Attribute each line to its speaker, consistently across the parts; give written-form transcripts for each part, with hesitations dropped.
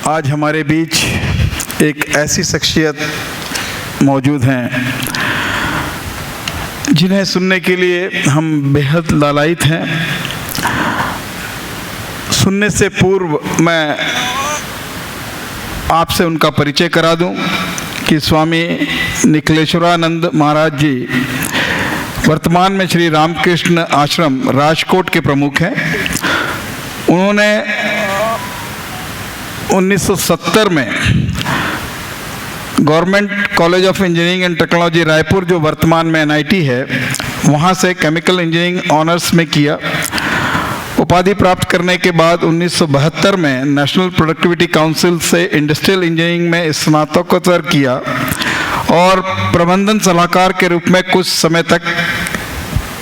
Speaker 1: आज हमारे बीच एक ऐसी शख्सियत मौजूद हैं जिन्हें सुनने के लिए हम बेहद लालायित हैं। सुनने से पूर्व मैं आपसे उनका परिचय करा दूं कि स्वामी निखिलेश्वरानंद महाराज जी वर्तमान में श्री रामकृष्ण आश्रम राजकोट के प्रमुख हैं। उन्होंने 1970 में government college of engineering and technology Raipur, जो वर्तमान में NIT है, वहाँ से केमिकल इंजीनियरिंग ऑनर्स में किया। उपाधि प्राप्त करने के बाद 1972 में नेशनल प्रोडक्टिविटी काउंसिल से इंडस्ट्रियल इंजीनियरिंग में स्नातकोत्तर किया और प्रबंधन सलाहकार के रूप में कुछ समय तक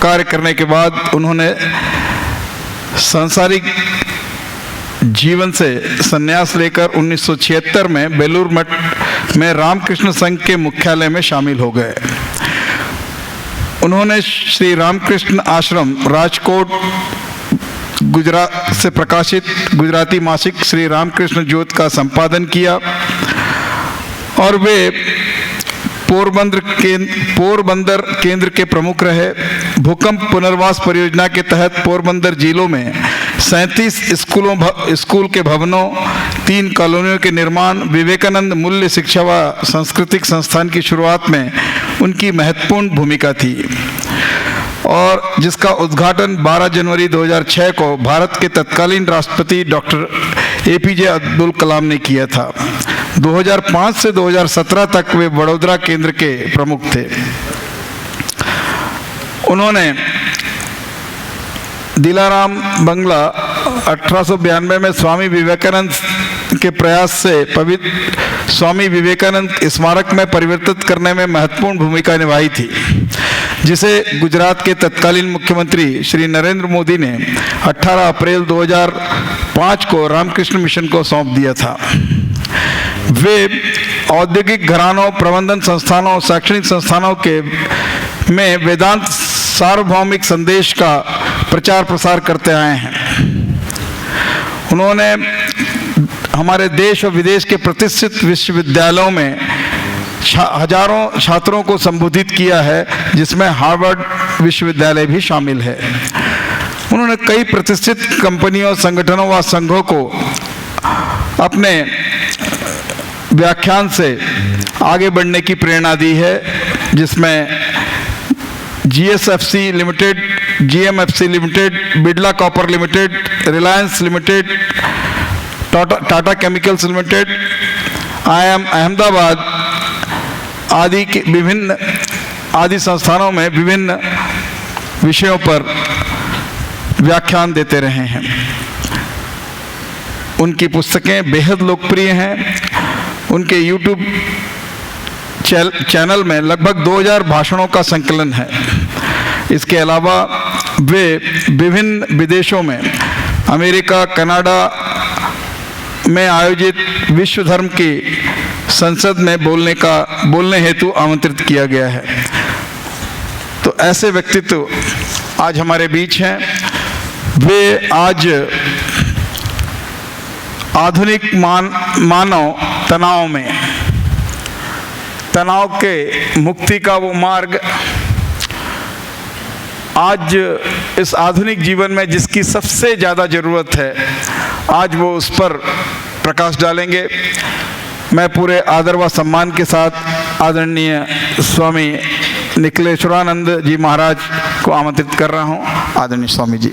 Speaker 1: कार्य करने के बाद उन्होंने सांसारिक जीवन से संन्यास लेकर 1976 में बेलूर मठ में रामकृष्ण संघ के मुख्यालय में शामिल हो गए। उन्होंने श्री रामकृष्ण आश्रम राजकोट गुजरात से प्रकाशित गुजराती मासिक श्री रामकृष्ण ज्योत का संपादन किया और वे पोरबंदर केंद्र के प्रमुख रहे। भूकंप पुनर्वास परियोजना के तहत पोरबंदर जिलों में 37 स्कूल के भवनों, 3 कॉलोनियों के निर्माण, विवेकानंद मूल्य शिक्षा व सांस्कृतिक संस्थान की शुरुआत में उनकी महत्वपूर्ण भूमिका थी और जिसका उद्घाटन 12 जनवरी 2006 को भारत के तत्कालीन राष्ट्रपति डॉक्टर APJ अब्दुल कलाम ने किया था। 2005 से 2017 तक वे वडोदरा केंद्र के प्रमुख थे। उन्होंने दिलाराम बंगला 1892 में स्वामी विवेकानंद के प्रयास से पवित्र स्वामी विवेकानंद स्मारक में परिवर्तित करने में महत्वपूर्ण भूमिका निभाई थी, जिसे गुजरात के तत्कालीन मुख्यमंत्री श्री नरेंद्र मोदी ने 18 अप्रैल 2005 को रामकृष्ण मिशन को सौंप दिया था। वे औद्योगिक घरानों, प्रबंधन संस्थानों, शैक्षणिक संस्थानों के में वेदांत सार्वभौमिक संदेश का प्रचार प्रसार करते आए हैं। उन्होंने हमारे देश और विदेश के प्रतिष्ठित विश्वविद्यालयों में हजारों छात्रों को संबोधित किया है, जिसमें हार्वर्ड विश्वविद्यालय भी शामिल है। उन्होंने कई प्रतिष्ठित कंपनियों, संगठनों व संघों को अपने व्याख्यान से आगे बढ़ने की प्रेरणा दी है, जिसमें GSFC limited, GMFC limited, Birla copper limited, Reliance limited, Tata chemicals limited, IIM Ahmedabad आदि के विभिन्न संस्थानों में विभिन्न विषयों पर व्याख्यान देते रहे हैं। उनकी पुस्तकें बेहद लोकप्रिय हैं। उनके YouTube चैनल में लगभग 2000 भाषणों का संकलन है। इसके अलावा वे विभिन्न विदेशों में, अमेरिका, कनाडा में आयोजित विश्व धर्म की संसद में बोलने हेतु आमंत्रित किया गया है। तो ऐसे व्यक्तित्व आज हमारे बीच हैं। वे आज आधुनिक मानव तनाव के मुक्ति का वो मार्ग, आज इस आधुनिक जीवन में जिसकी सबसे ज़्यादा ज़रूरत है, आज वो उस पर प्रकाश डालेंगे। मैं पूरे आदर व सम्मान के साथ आदरणीय स्वामी निखिलेश्वरानंद जी महाराज को आमंत्रित कर रहा हूँ। आदरणीय स्वामी जी।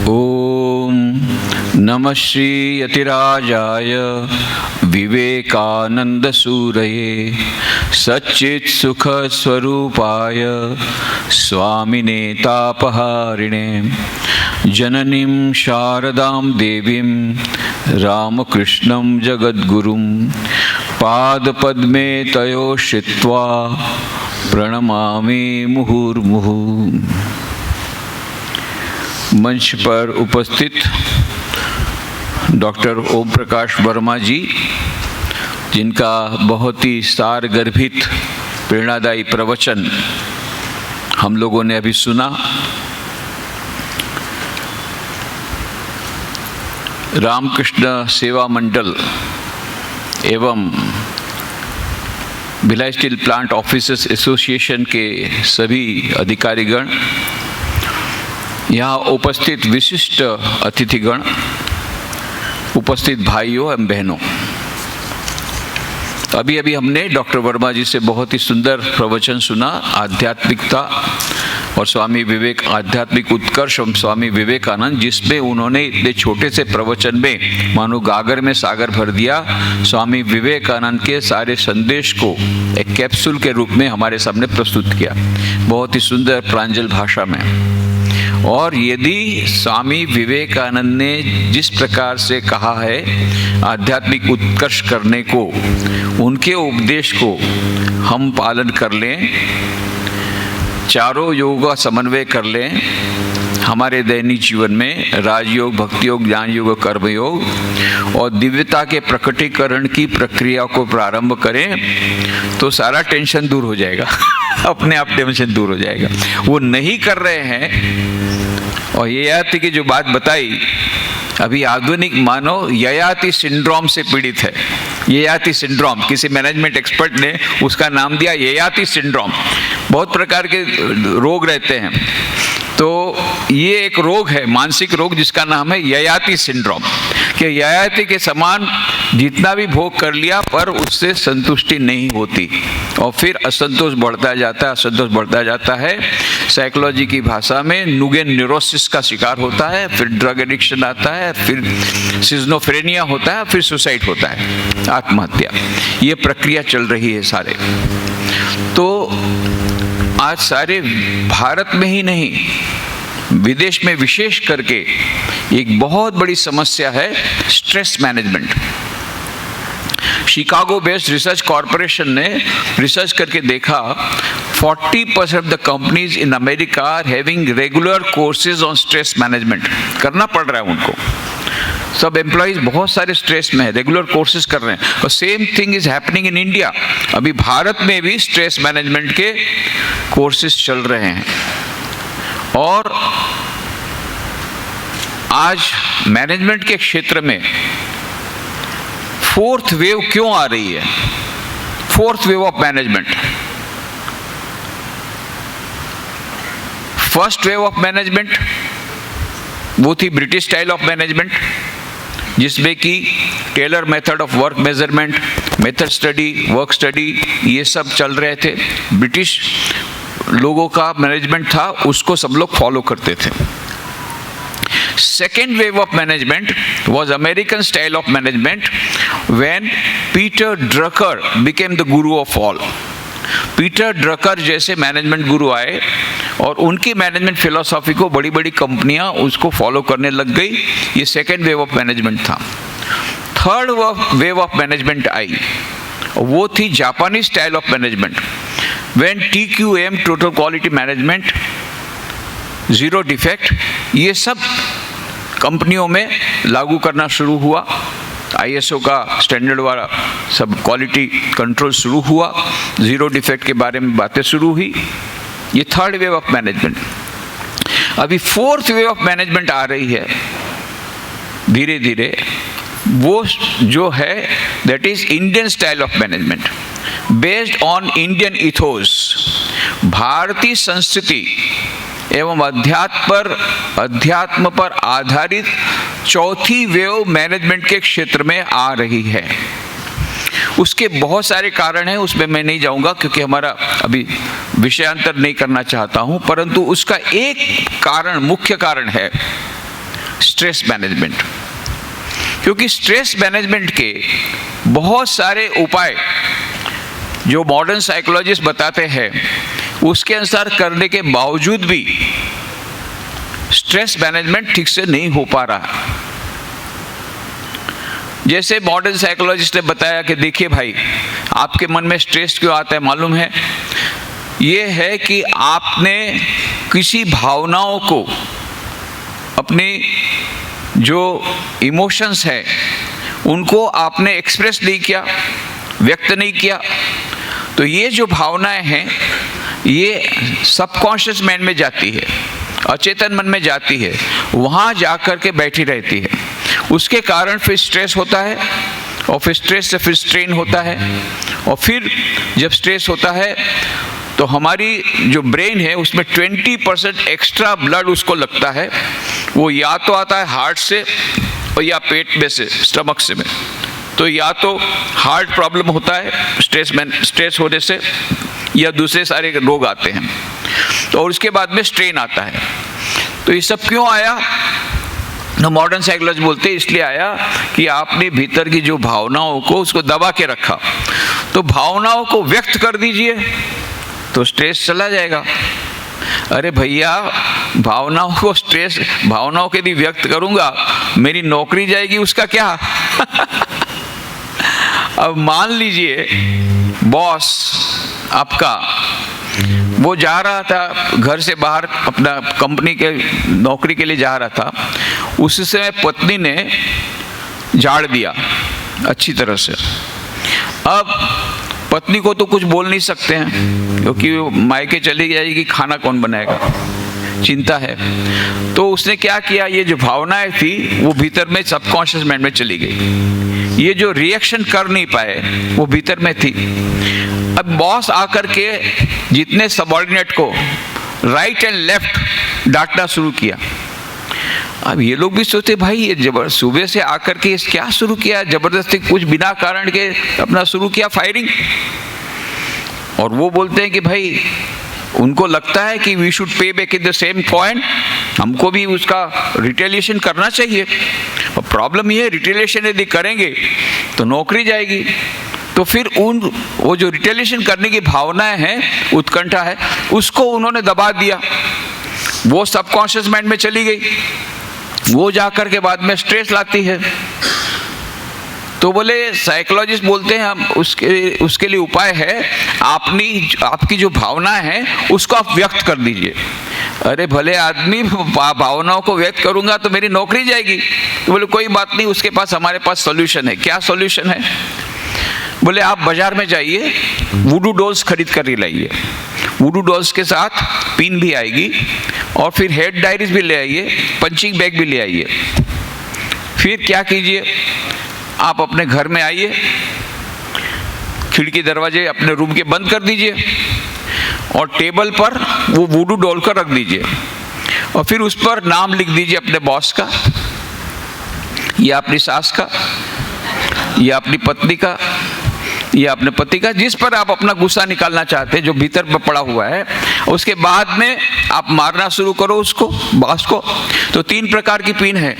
Speaker 2: ओम नमः श्री यतिराजाय विवेकानंद सूरये सच्चित् सुख स्वरूपाय स्वामिने तापहारिणे जननीं शारदां देवीं रामकृष्णं जगद्गुरुं पादपद्मे तयो श्रित्वा प्रणमामि मुहुर्मुहुः। मंच पर उपस्थित डॉक्टर ओम प्रकाश वर्मा जी, जिनका बहुत ही सारगर्भित प्रेरणादायी प्रवचन हम लोगों ने अभी सुना, रामकृष्ण सेवा मंडल एवं Bhilai steel plant officers association के सभी अधिकारीगण, यहाँ उपस्थित विशिष्ट अतिथिगण, उपस्थित भाइयों एवं बहनों, अभी अभी हमने डॉक्टर वर्मा जी से बहुत ही सुंदर प्रवचन सुना। आध्यात्मिकता और स्वामी विवेक, आध्यात्मिक उत्कर्ष और स्वामी विवेकानंद, जिसमें उन्होंने इतने छोटे से प्रवचन में मानो गागर में सागर भर दिया। स्वामी विवेकानंद के सारे संदेश को एक कैप्सूल के रूप में हमारे सामने प्रस्तुत किया, बहुत ही सुंदर प्रांजल भाषा में। और यदि स्वामी विवेकानंद ने जिस प्रकार से कहा है आध्यात्मिक उत्कर्ष करने को, उनके उपदेश को हम पालन कर लें, चारों योग का समन्वय कर लें हमारे दैनिक जीवन में, राजयोग, भक्ति योग, ज्ञान योग, कर्म योग, और दिव्यता के प्रकटीकरण की प्रक्रिया को प्रारंभ करें, तो सारा टेंशन दूर हो जाएगा अपने आप टेंशन दूर हो जाएगा। वो नहीं कर रहे हैं। और ययाति की जो बात बताई, अभी आधुनिक मानव ययाति सिंड्रोम से पीड़ित है। ययाति सिंड्रोम, किसी मैनेजमेंट एक्सपर्ट ने उसका नाम दिया ययाति सिंड्रोम। बहुत प्रकार के रोग रहते हैं, तो ये एक रोग है, मानसिक रोग, जिसका नाम है ययाति सिंड्रोम। कि ययाति के समान जितना भी भोग कर लिया पर उससे संतुष्टि नहीं होती, और फिर असंतोष बढ़ता जाता है, असंतोष बढ़ता जाता है। साइकोलॉजी की भाषा में नुगेन न्यूरोसिस का शिकार होता है, फिर ड्रग एडिक्शन आता है, फिर सिजोफ्रेनिया होता है, फिर सुसाइड होता है, आत्महत्या। ये प्रक्रिया चल रही है सारे। तो आज सारे भारत में ही नहीं, विदेश में विशेष करके एक बहुत बड़ी समस्या है stress management. Chicago based research corporation ने रिसर्च करके देखा 40% of the companies in America are having regular courses on stress management. करना पड़ रहा है उनको, सब एम्प्लॉइज बहुत सारे स्ट्रेस में है, रेगुलर कोर्सेज कर रहे हैं। और same thing is happening in India. अभी भारत में भी स्ट्रेस मैनेजमेंट के कोर्सेज चल रहे हैं। और आज मैनेजमेंट के क्षेत्र में फोर्थ वेव क्यों आ रही है? Fourth wave of management. First wave of management वो थी ब्रिटिश स्टाइल ऑफ मैनेजमेंट, जिसमें कि Taylor method of work measurement, method study, work study, ये सब चल रहे थे। ब्रिटिश लोगों का मैनेजमेंट था, उसको सब लोग फॉलो करते थे। Second wave of management was American style of management when Peter Drucker became the guru of all. Peter Drucker जैसे मैनेजमेंट गुरु आए और उनकी मैनेजमेंट फिलॉसफी को बड़ी बड़ी कंपनियां उसको फॉलो करने लग गई। ये सेकेंड वेव ऑफ मैनेजमेंट था। थर्ड वेव ऑफ मैनेजमेंट आई, वो थी जापानी style of management. When TQM, total quality management, zero defect, ये सब कंपनियों में लागू करना शुरू हुआ। ISO का स्टैंडर्ड वाला सब क्वालिटी कंट्रोल शुरू हुआ, जीरो डिफेक्ट के बारे में बातें शुरू हुई। ये थर्ड वेव ऑफ मैनेजमेंट। अभी फोर्थ वेव ऑफ मैनेजमेंट आ रही है धीरे धीरे। वो जो है that is Indian style of management based on Indian ethos. भारतीय संस्कृति एवं अध्यात्म पर आधारित चौथी वेव मैनेजमेंट के क्षेत्र में आ रही है। उसके बहुत सारे कारण हैं, उसमें मैं नहीं जाऊंगा क्योंकि हमारा अभी विषयांतर नहीं करना चाहता हूं, परंतु उसका एक कारण, मुख्य कारण है स्ट्रेस मैनेजमेंट। क्योंकि स्ट्रेस मैनेजमेंट के बहुत सारे उपाय जो मॉडर्न साइकोलॉजिस्ट बताते हैं, उसके अनुसार करने के बावजूद भी स्ट्रेस मैनेजमेंट ठीक से नहीं हो पा रहा। जैसे मॉडर्न साइकोलॉजिस्ट ने बताया कि देखिए भाई, आपके मन में स्ट्रेस क्यों आता है मालूम है? ये है कि आपने किसी भावनाओं को, अपनी जो इमोशंस है उनको आपने एक्सप्रेस नहीं किया, व्यक्त नहीं किया। तो ये जो भावनाएं हैं ये सबकॉन्शियस माइंड में जाती है, अचेतन मन में जाती है, वहाँ जा कर के बैठी रहती है। उसके कारण फिर स्ट्रेस होता है, और फिर स्ट्रेस से फिर स्ट्रेन होता है, और फिर जब स्ट्रेस होता है तो हमारी जो ब्रेन है उसमें 20% एक्स्ट्रा ब्लड उसको लगता है। वो या तो आता है हार्ट से और या पेट में से, स्टमक से में। तो या तो हार्ट प्रॉब्लम होता है स्ट्रेस होने से, या दूसरे सारे रोग आते हैं। तो और उसके बाद में स्ट्रेन आता है। तो ये सब क्यों आया? तो मॉडर्न साइकोलॉजी बोलते हैं इसलिए आया कि आपने भीतर की जो भावनाओं को उसको दबा के रखा। तो भावनाओं को व्यक्त कर दीजिए तो स्ट्रेस चला जाएगा। अरे भैया, भावनाओं के लिए व्यक्त करूंगा, मेरी नौकरी जाएगी, उसका क्या? अब मान लीजिए बॉस आपका वो जा रहा था घर से बाहर, अपना कंपनी के नौकरी के लिए जा रहा था। उस समय पत्नी ने झाड़ दिया अच्छी तरह से। अब पत्नी को तो कुछ बोल नहीं सकते हैं क्योंकि वो मायके चली जाएगी, खाना कौन बनाएगा, चिंता है। तो उसने क्या किया, ये जो भावनाएं थी वो भीतर में सबकॉन्शियस माइंड में चली गई। ये जो रिएक्शन कर नहीं पाए वो भीतर में थी। अब बॉस आकर के जितने सबऑर्डिनेट को राइट एंड लेफ्ट डांटना शुरू किया। अब ये लोग भी सोचते भाई ये सुबह से आकर के क्या शुरू किया, जबरदस्ती कुछ बिना कारण के अपना शुरू किया फायरिंग। और वो बोलते हैं कि भाई उनको लगता है कि we should pay back in the same coin, हमको भी उसका रिटेलिएशन करना चाहिए। और प्रॉब्लम ये है, रिटेलिएशन यदि करेंगे तो नौकरी जाएगी। तो फिर वो जो रिटेलिएशन करने की भावनाएं हैं, उत्कंठा है, उसको उन्होंने दबा दिया। वो सबकॉन्शियस माइंड में चली गई, वो जाकर के बाद में स्ट्रेस लाती है। तो बोले साइकोलॉजिस्ट बोलते हैं हम उसके लिए उपाय है, आपकी जो भावनाएं हैं उसको आप व्यक्त कर दीजिए। अरे भले आदमी, भावनाओं को व्यक्त करूंगा तो मेरी नौकरी जाएगी। तो बोले कोई बात नहीं, उसके पास हमारे पास सॉल्यूशन है। क्या सॉल्यूशन है? बोले आप बाजार में जाइए, वुडू डॉल्स खरीद कर लाइए। वुडू डॉल्स के साथ पिन भी आएगी, और फिर हेड डायरीज भी ले आइए, पंचिंग बैग भी ले आइए। फिर क्या कीजिए, आप अपने घर में आइए, खिड़की दरवाजे अपने रूम के बंद कर दीजिए, और टेबल पर वो वुडू डॉल का रख दीजिए, और फिर उस पर नाम लिख दीजिए अपने बॉस का, या अपनी सास का, या अपनी पत्नी का, या अपने पति का, जिस पर आप अपना गुस्सा निकालना चाहते हैं, जो भीतर में पड़ा हुआ है। उसके बाद में आप मारना शुरू करो उसको, बॉस को। तो 3 प्रकार की पिन है।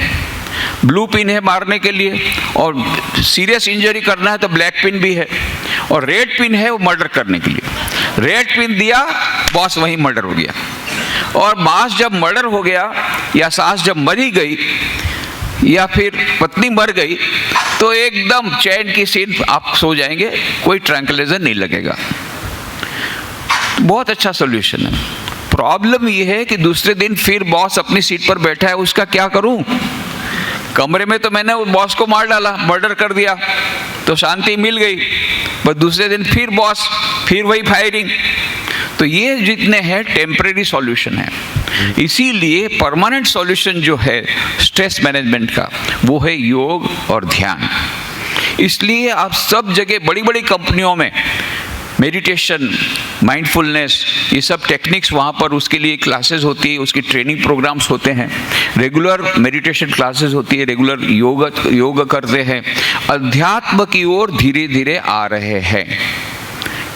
Speaker 2: ब्लू पिन है मारने के लिए, और सीरियस इंजरी करना है तो ब्लैक पिन भी है, और रेड पिन है वो मर्डर करने के लिए। रेड पिन दिया, बॉस वहीं मर्डर हो गया। और बॉस जब मर्डर हो गया, या सास जब मरी गई, या फिर पत्नी मर गई, तो एकदम चैन की सीन, आप सो जाएंगे, कोई ट्रैंक्विलाइजर नहीं लगेगा। बहुत अच्छा सॉल्यूशन है। प्रॉब्लम यह है कि दूसरे दिन फिर बॉस अपनी सीट पर बैठा है, उसका क्या करूं? कमरे में तो मैंने बॉस को मार डाला, मर्डर कर दिया, तो शांति मिल गई, पर दूसरे दिन फिर बॉस, फिर वही फायरिंग। तो ये जितने हैं टेम्परेरी सॉल्यूशन है। इसीलिए परमानेंट सॉल्यूशन जो है स्ट्रेस मैनेजमेंट का, वो है योग और ध्यान। इसलिए आप सब जगह बड़ी बड़ी कंपनियों में मेडिटेशन, माइंडफुलनेस, ये सब टेक्निक्स वहाँ पर उसके लिए क्लासेस होती है, उसकी ट्रेनिंग प्रोग्राम्स होते हैं, रेगुलर मेडिटेशन क्लासेस होती है, रेगुलर योग करते हैं। अध्यात्म की ओर धीरे धीरे आ रहे हैं।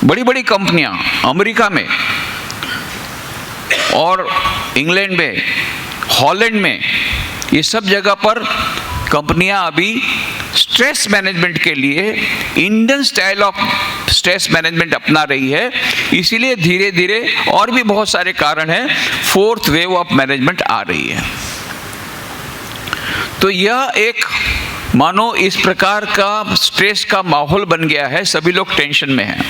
Speaker 2: बड़ी बड़ी कंपनियां अमेरिका में और इंग्लैंड में, हॉलैंड में, ये सब जगह पर कंपनियां अभी स्ट्रेस मैनेजमेंट के लिए Indian style of stress management अपना रही है। इसीलिए धीरे धीरे और भी बहुत सारे कारण हैं, 4th वेव ऑफ मैनेजमेंट आ रही है। तो यह एक मानो इस प्रकार का स्ट्रेस का माहौल बन गया है, सभी लोग टेंशन में हैं।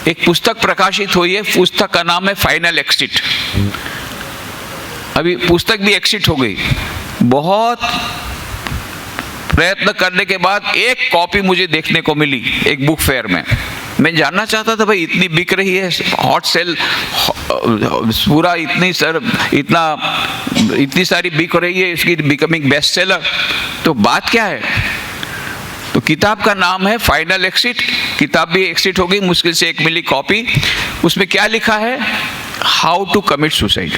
Speaker 2: एक पुस्तक प्रकाशित हुई है, पुस्तक का नाम है फाइनल एक्सिट। अभी पुस्तक भी एक्सिट हो गई। बहुत प्रयत्न करने के बाद एक कॉपी मुझे देखने को मिली एक बुक फेयर में। मैं जानना चाहता था भाई इतनी बिक रही है, हॉट सेल पूरा इतनी सारी बिक रही है, इसकी बिकमिंग बेस्ट सेलर, तो बात क्या है? तो किताब का नाम है फाइनल एक्सिट। किताब भी एक्सिट हो गई, मुश्किल से 1 मिली कॉपी। उसमें क्या लिखा है? हाउ टू कमिट सुसाइड,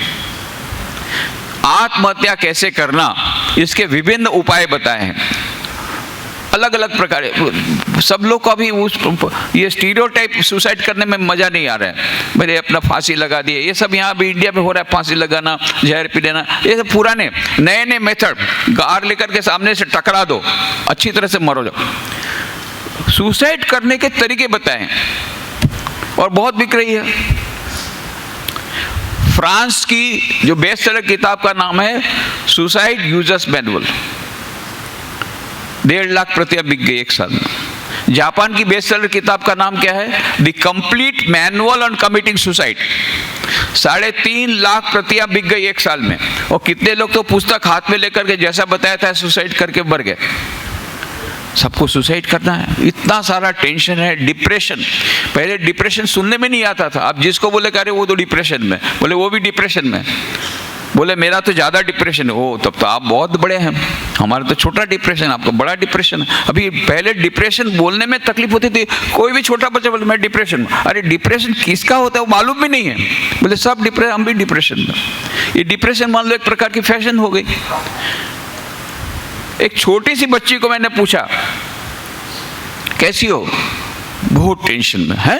Speaker 2: आत्महत्या कैसे करना, इसके विभिन्न उपाय बताए हैं, अलग अलग प्रकार। सब लोग को अभी ये स्टीरियोटाइप सुसाइड करने में मजा नहीं आ रहा है, मेरे अपना फांसी लगा दिए, ये सब यहाँ भी इंडिया में हो रहा है, फांसी लगाना, जहर पी लेना, ये सब पुराने। नए नए मेथड, गार लेकर के सामने से टकरा दो, अच्छी तरह से मरो जाओ। सुसाइड करने के तरीके बताए और बहुत बिक रही है। फ्रांस की जो बेस्ट सेलर किताब का नाम है सुसाइड यूजर्स मैनुअल, 1.5 लाख प्रतियां बिक गई 1 साल में। जापान की बेस्ट सेलर किताब का नाम क्या है? The complete manual on committing suicide, 3.5 lakh प्रतियां बिक गई 1 साल में। और कितने लोग तो पुस्तक हाथ में लेकर के जैसा बताया था सुसाइड करके मर गए। सबको सुसाइड करना है, इतना सारा टेंशन है, डिप्रेशन। पहले डिप्रेशन सुनने में नहीं आता था, अब जिसको बोले कह रहे वो तो डिप्रेशन में, बोले वो भी डिप्रेशन में, बोले मेरा तो ज़्यादा डिप्रेशन है, ओ तब तो आप बहुत बड़े हैं, हमारा तो छोटा डिप्रेशन, आपको बड़ा डिप्रेशन है। अभी पहले डिप्रेशन बोलने में तकलीफ होती थी, कोई भी छोटा बच्चा बोले मैं डिप्रेशन में, अरे डिप्रेशन किसका होता है वो मालूम भी नहीं है, बोले सब डिप्रेशन, हम भी डिप्रेशन में। ये डिप्रेशन मान लो एक प्रकार की फैशन हो गई। एक छोटी सी बच्ची को मैंने पूछा कैसी हो, बहुत टेंशन में है,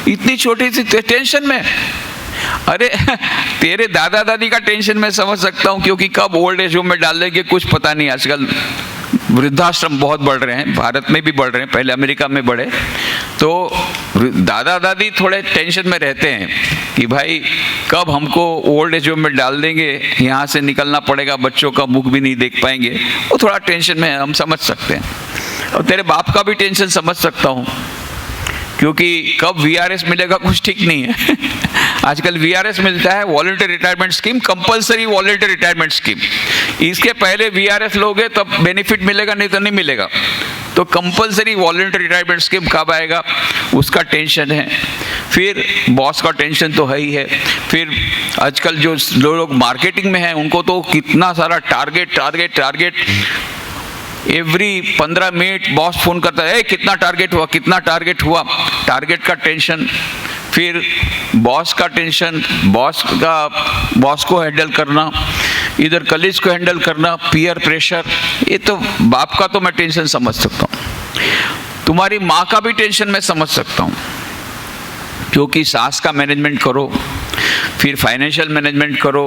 Speaker 2: इतनी छोटी सी टेंशन में। अरे तेरे दादा दादी का टेंशन मैं समझ सकता हूँ, क्योंकि कब ओल्ड एज होम में डाल देंगे कुछ पता नहीं। आजकल वृद्धाश्रम बहुत बढ़ रहे हैं, भारत में भी बढ़ रहे हैं, पहले अमेरिका में बढ़े, तो दादा दादी थोड़े टेंशन में रहते हैं कि भाई कब हमको ओल्ड एज होम में डाल देंगे, यहाँ से निकलना पड़ेगा, बच्चों का मुख भी नहीं देख पाएंगे, वो थोड़ा टेंशन में है, हम समझ सकते हैं। और तेरे बाप का भी टेंशन समझ सकता हूँ, क्योंकि कब वीआरएस मिलेगा कुछ ठीक नहीं है। आजकल वीआरएस मिलता है, voluntary retirement scheme, compulsory voluntary retirement scheme. इसके पहले वीआरएस लोगे तब बेनिफिट मिलेगा, नहीं तो नहीं मिलेगा। तो कंपलसरी वॉलंटरी रिटायरमेंट स्कीम कब आएगा, उसका टेंशन है। फिर बॉस का टेंशन तो है ही है। फिर आजकल जो लोग मार्केटिंग में हैं उनको तो कितना सारा target every 15 minute boss phone करता है, कितना टारगेट हुआ, टारगेट का टेंशन। फिर बॉस का टेंशन, बॉस को हैंडल करना, इधर कलीग्स को हैंडल करना, पीयर प्रेशर। ये तो बाप का तो मैं टेंशन समझ सकता हूँ, तुम्हारी माँ का भी टेंशन मैं समझ सकता हूँ, क्योंकि सास का मैनेजमेंट करो, फिर फाइनेंशियल मैनेजमेंट करो,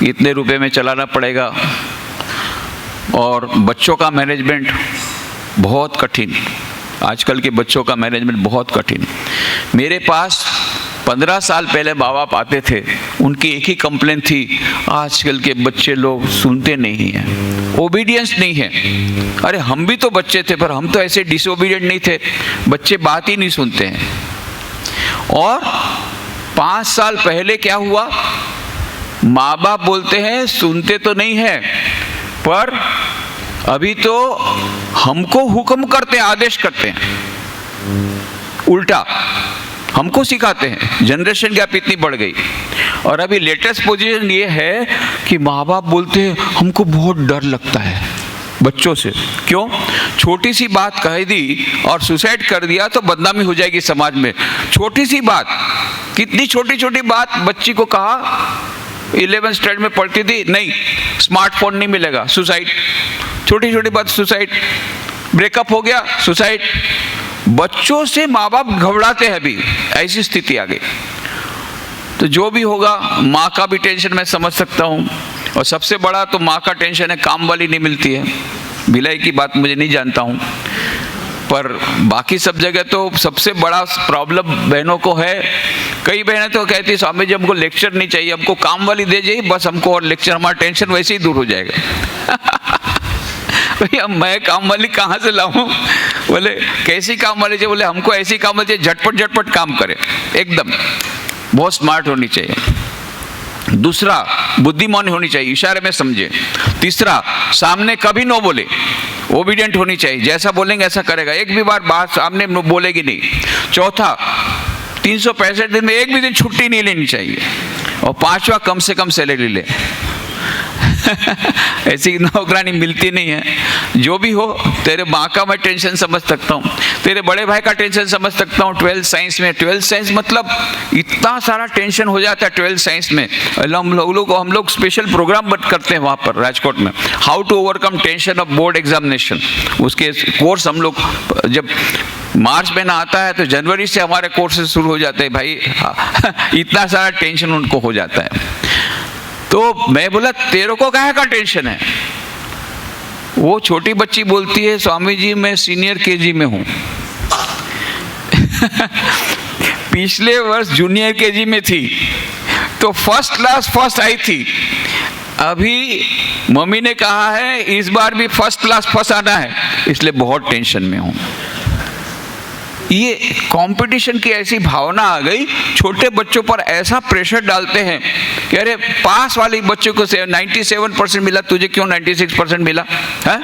Speaker 2: इतने रुपए में चलाना पड़ेगा, और बच्चों का मैनेजमेंट बहुत कठिन। आजकल के बच्चों का मैनेजमेंट बहुत कठिन। मेरे पास 15 साल पहले माँ बाप आते थे, उनकी एक ही कंप्लेन थी, आजकल के बच्चे लोग सुनते नहीं हैं, ओबीडियंस नहीं है। अरे हम भी तो बच्चे थे, पर हम तो ऐसे डिसोबीडियंट नहीं थे, बच्चे बात ही नहीं सुनते हैं। और 5 साल पहले क्या हुआ, माँ बाप बोलते हैं सुनते तो नहीं है, पर अभी तो हमको हुक्म करते हैं, आदेश करते हैं, उल्टा हमको सिखाते हैं। जनरेशन गैप इतनी बढ़ गई। और अभी लेटेस्ट पोजीशन ये है कि माँ बाप बोलते हैं हमको बहुत डर लगता है बच्चों से। क्यों? छोटी सी बात कह दी और सुसाइड कर दिया तो बदनामी हो जाएगी समाज में। छोटी सी बात, कितनी छोटी छोटी बात बच्ची को कहा, 11th स्टैंडर्ड में पढ़ती थी, नहीं स्मार्टफोन नहीं मिलेगा, सुसाइड। छोटी छोटी बात सुसाइड, ब्रेकअप हो गया सुसाइड। बच्चों से माँ बाप घबराते हैं, अभी ऐसी स्थिति आ गई। तो जो भी होगा, माँ का भी टेंशन मैं समझ सकता हूँ। और सबसे बड़ा तो माँ का टेंशन है, काम वाली नहीं मिलती है। भिलाई की बात मुझे नहीं जानता हूँ, पर बाकी सब जगह तो सबसे बड़ा प्रॉब्लम बहनों को है। कई बहनें तो कहती है स्वामी जी हमको लेक्चर नहीं चाहिए, हमको काम वाली दे जाइए बस, हमको और लेक्चर, हमारा टेंशन वैसे ही दूर हो जाएगा। भैया मैं काम वाली कहाँ से लाऊं? बोले कैसी काम वाली चाहिए? बोले हमको ऐसी काम वाली चाहिए झटपट काम करे, एकदम बहुत स्मार्ट होनी चाहिए। दूसरा, बुद्धिमान होनी चाहिए, इशारे में समझे। तीसरा, सामने कभी नो बोले, ओबीडियंट होनी चाहिए, जैसा बोलेंगे ऐसा करेगा, एक भी बार बात सामने बोलेगी नहीं। चौथा, 365 दिन में एक भी दिन छुट्टी नहीं लेनी चाहिए। और पांचवा, कम से कम सैलरी ले। ऐसी नौकरानी मिलती नहीं है। जो भी हो, तेरे माँ का मैं टेंशन समझ सकता हूँ, तेरे बड़े भाई का टेंशन समझ सकता हूँ। 12th साइंस में, 12th साइंस मतलब इतना सारा टेंशन हो जाता है 12th साइंस में। हम लोग स्पेशल प्रोग्राम करते हैं वहाँ पर राजकोट में, how to overcome tension of board examination. उसके कोर्स हम लोग जब मार्च महीना आता है तो जनवरी से हमारे कोर्सेज शुरू हो जाते हैं भाई। इतना सारा टेंशन उनको हो जाता है। तो मैं बोला, तेरे को काहे का टेंशन है? वो छोटी बच्ची बोलती है, स्वामी जी मैं सीनियर केजी में हूँ। पिछले वर्ष जूनियर केजी में थी तो फर्स्ट क्लास फर्स्ट आई थी। अभी मम्मी ने कहा है इस बार भी फर्स्ट क्लास फर्स्ट आना है, इसलिए बहुत टेंशन में हूँ। ये कंपटीशन की ऐसी भावना आ गई, छोटे बच्चों पर ऐसा प्रेशर डालते हैं कि अरे पास वाले बच्चों को 97% मिला, तुझे क्यों 96% मिला है?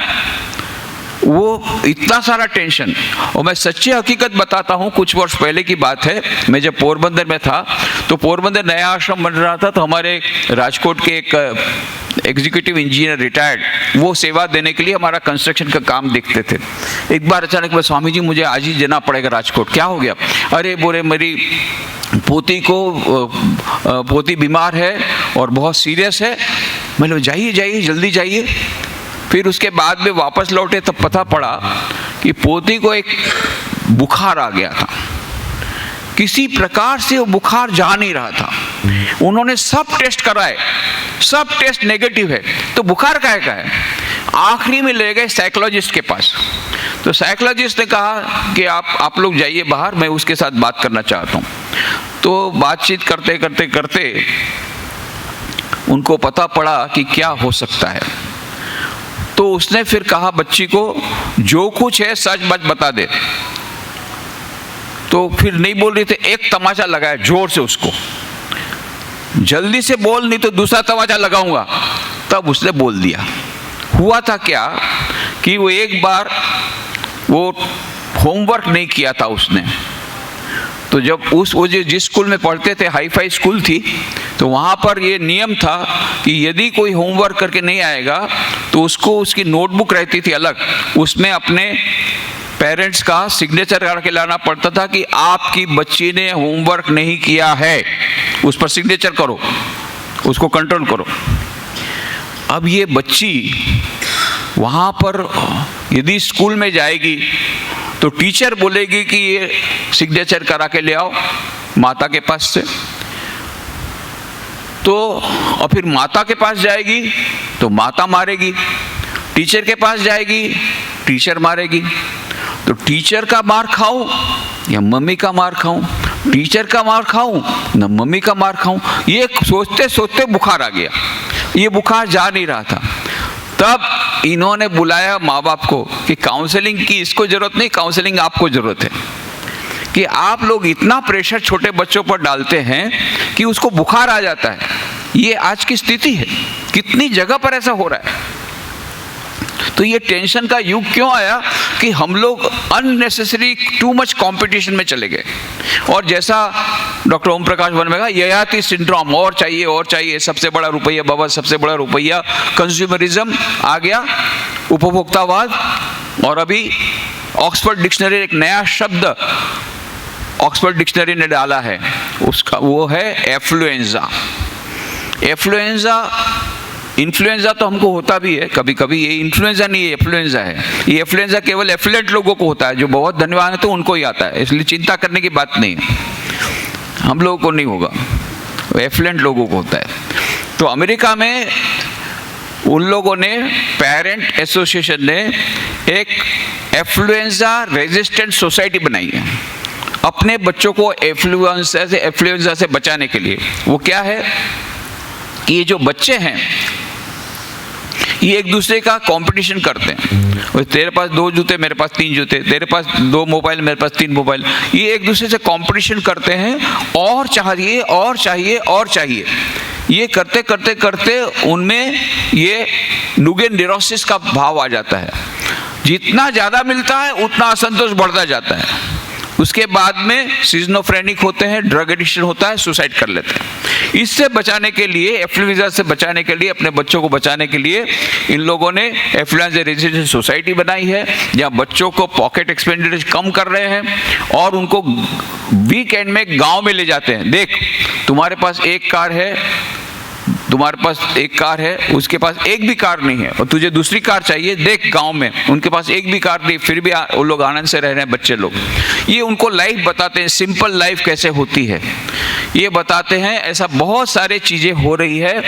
Speaker 2: वो इतना सारा टेंशन। और मैं सच्ची हकीकत बताता हूँ, कुछ वर्ष पहले की बात है, मैं जब पोरबंदर में था तो पोरबंदर नया आश्रम बन रहा था, तो हमारे राजकोट के एक एग्जीक्यूटिव इंजीनियर रिटायर्ड, वो सेवा देने के लिए हमारा कंस्ट्रक्शन का काम देखते थे। एक बार अचानक मैं, स्वामी जी मुझे आज ही जाना पड़ेगा राजकोट। क्या हो गया? अरे बोले मेरी पोती बीमार है और बहुत सीरियस है। मतलब जाइए जाइए जल्दी जाइए। फिर उसके बाद में वापस लौटे तब पता पड़ा कि पोती को एक बुखार आ गया था। किसी प्रकार से वो बुखार जा नहीं रहा था। उन्होंने सब टेस्ट कराए, सब टेस्ट नेगेटिव है, तो बुखार काहे का है? आखिरी में ले गए साइकोलॉजिस्ट के पास। तो साइकोलॉजिस्ट ने कहा कि आप लोग जाइए बाहर, मैं उसके साथ बात करना चाहता हूँ। तो बातचीत करते करते करते उनको पता पड़ा कि क्या हो सकता है। तो उसने फिर कहा बच्ची को, जो कुछ है सच बच बता दे। तो फिर नहीं बोल रही थी, एक तमाचा लगाया जोर से उसको, जल्दी से बोल नहीं तो दूसरा तमाचा लगाऊंगा। तब उसने बोल दिया। हुआ था क्या कि वो एक बार वो होमवर्क नहीं किया था उसने। तो जब वो जिस स्कूल में पढ़ते थे, हाई फाई स्कूल थी, तो वहाँ पर ये नियम था कि यदि कोई होमवर्क करके नहीं आएगा तो उसको उसकी नोटबुक रहती थी अलग, उसमें अपने पेरेंट्स का सिग्नेचर करके लाना पड़ता था कि आपकी बच्ची ने होमवर्क नहीं किया है, उस पर सिग्नेचर करो, उसको कंट्रोल करो। अब ये बच्ची वहाँ पर यदि स्कूल में जाएगी तो टीचर बोलेगी कि ये सिग्नेचर करा के ले आओ माता के पास से। तो और फिर माता के पास जाएगी तो माता मारेगी, टीचर के पास जाएगी टीचर मारेगी। तो टीचर का मार खाऊं या मम्मी का मार खाऊं, टीचर का मार खाऊं न मम्मी का मार खाऊं, ये सोचते सोचते बुखार आ गया। ये बुखार जा नहीं रहा था। तब इन्होंने बुलाया माँ बाप को कि काउंसलिंग की इसको जरूरत नहीं, काउंसलिंग आपको जरूरत है। कि आप लोग इतना प्रेशर छोटे बच्चों पर डालते हैं कि उसको बुखार आ जाता है। ये आज की स्थिति है, कितनी जगह पर ऐसा हो रहा है। तो ये टेंशन का युग क्यों आया कि हम लोग अननेसेसरी टू मच कंपटीशन में चले गए। और जैसा डॉक्टर ओम प्रकाश वर्मा का ययाति सिंड्रोम, और चाहिए, सबसे बड़ा रुपया बाबा, सबसे बड़ा रुपया, कंज्यूमरिज्म आ गया, उपभोक्तावाद। और अभी ऑक्सफोर्ड डिक्शनरी एक नया शब्द ऑक्सफोर्ड डिक्शनरी ने डाला है, उसका वो है एफ्लुएंजा। इन्फ्लुएंजा तो हमको होता भी है कभी कभी, ये इन्फ्लुएंजा नहीं है, एफ्लुएंजा है। ये एफ्लुएंजा केवल एफ्लुएंट लोगों को होता है, जो बहुत धनवान है तो उनको ही आता है, इसलिए चिंता करने की बात नहीं है, हम लोगों को नहीं होगा, एफ्लुएंट लोगों को होता है। तो अमेरिका में उन लोगों ने, पेरेंट एसोसिएशन ने एक एफ्लुएंजा रेजिस्टेंट सोसाइटी बनाई है अपने बच्चों को एफ्लुएंजा से बचाने के लिए। वो क्या है कि ये जो बच्चे हैं ये एक दूसरे का कंपटीशन करते हैं। और तेरे पास 2 जूते, मेरे पास 3 जूते, तेरे पास 2 मोबाइल, मेरे पास 3 मोबाइल। ये एक दूसरे से कंपटीशन करते हैं, और चाहिए और चाहिए और चाहिए। ये करते करते करते उनमें ये नुगेन न्यूरोसिस का भाव आ जाता है। जितना ज़्यादा मिलता है उतना असंतोष बढ़ता जाता है। उसके बाद में सिजोफ्रेनिक होते हैं, ड्रग एडिक्शन होता है, सुसाइड कर लेते हैं। इससे बचाने के लिए, एफ्लुएंजा से बचाने के लिए, अपने बच्चों को बचाने के लिए इन लोगों ने एफ्लुएंजा रेजिस्टेंट सोसाइटी बनाई है, जहाँ बच्चों को पॉकेट एक्सपेंडिचर कम कर रहे हैं और उनको वीकेंड में गांव में ले जाते हैं। देख, तुम्हारे पास एक कार है, तुम्हारे पास एक कार है, उसके पास एक भी कार नहीं है, और तुझे दूसरी कार चाहिए। देख, गांव में उनके पास एक भी कार नहीं, फिर भी वो लोग आनंद से रह रहे हैं, बच्चे लोग। ये उनको लाइफ बताते हैं, सिंपल लाइफ कैसे होती है ये बताते हैं। ऐसा बहुत सारे चीज़ें हो रही है।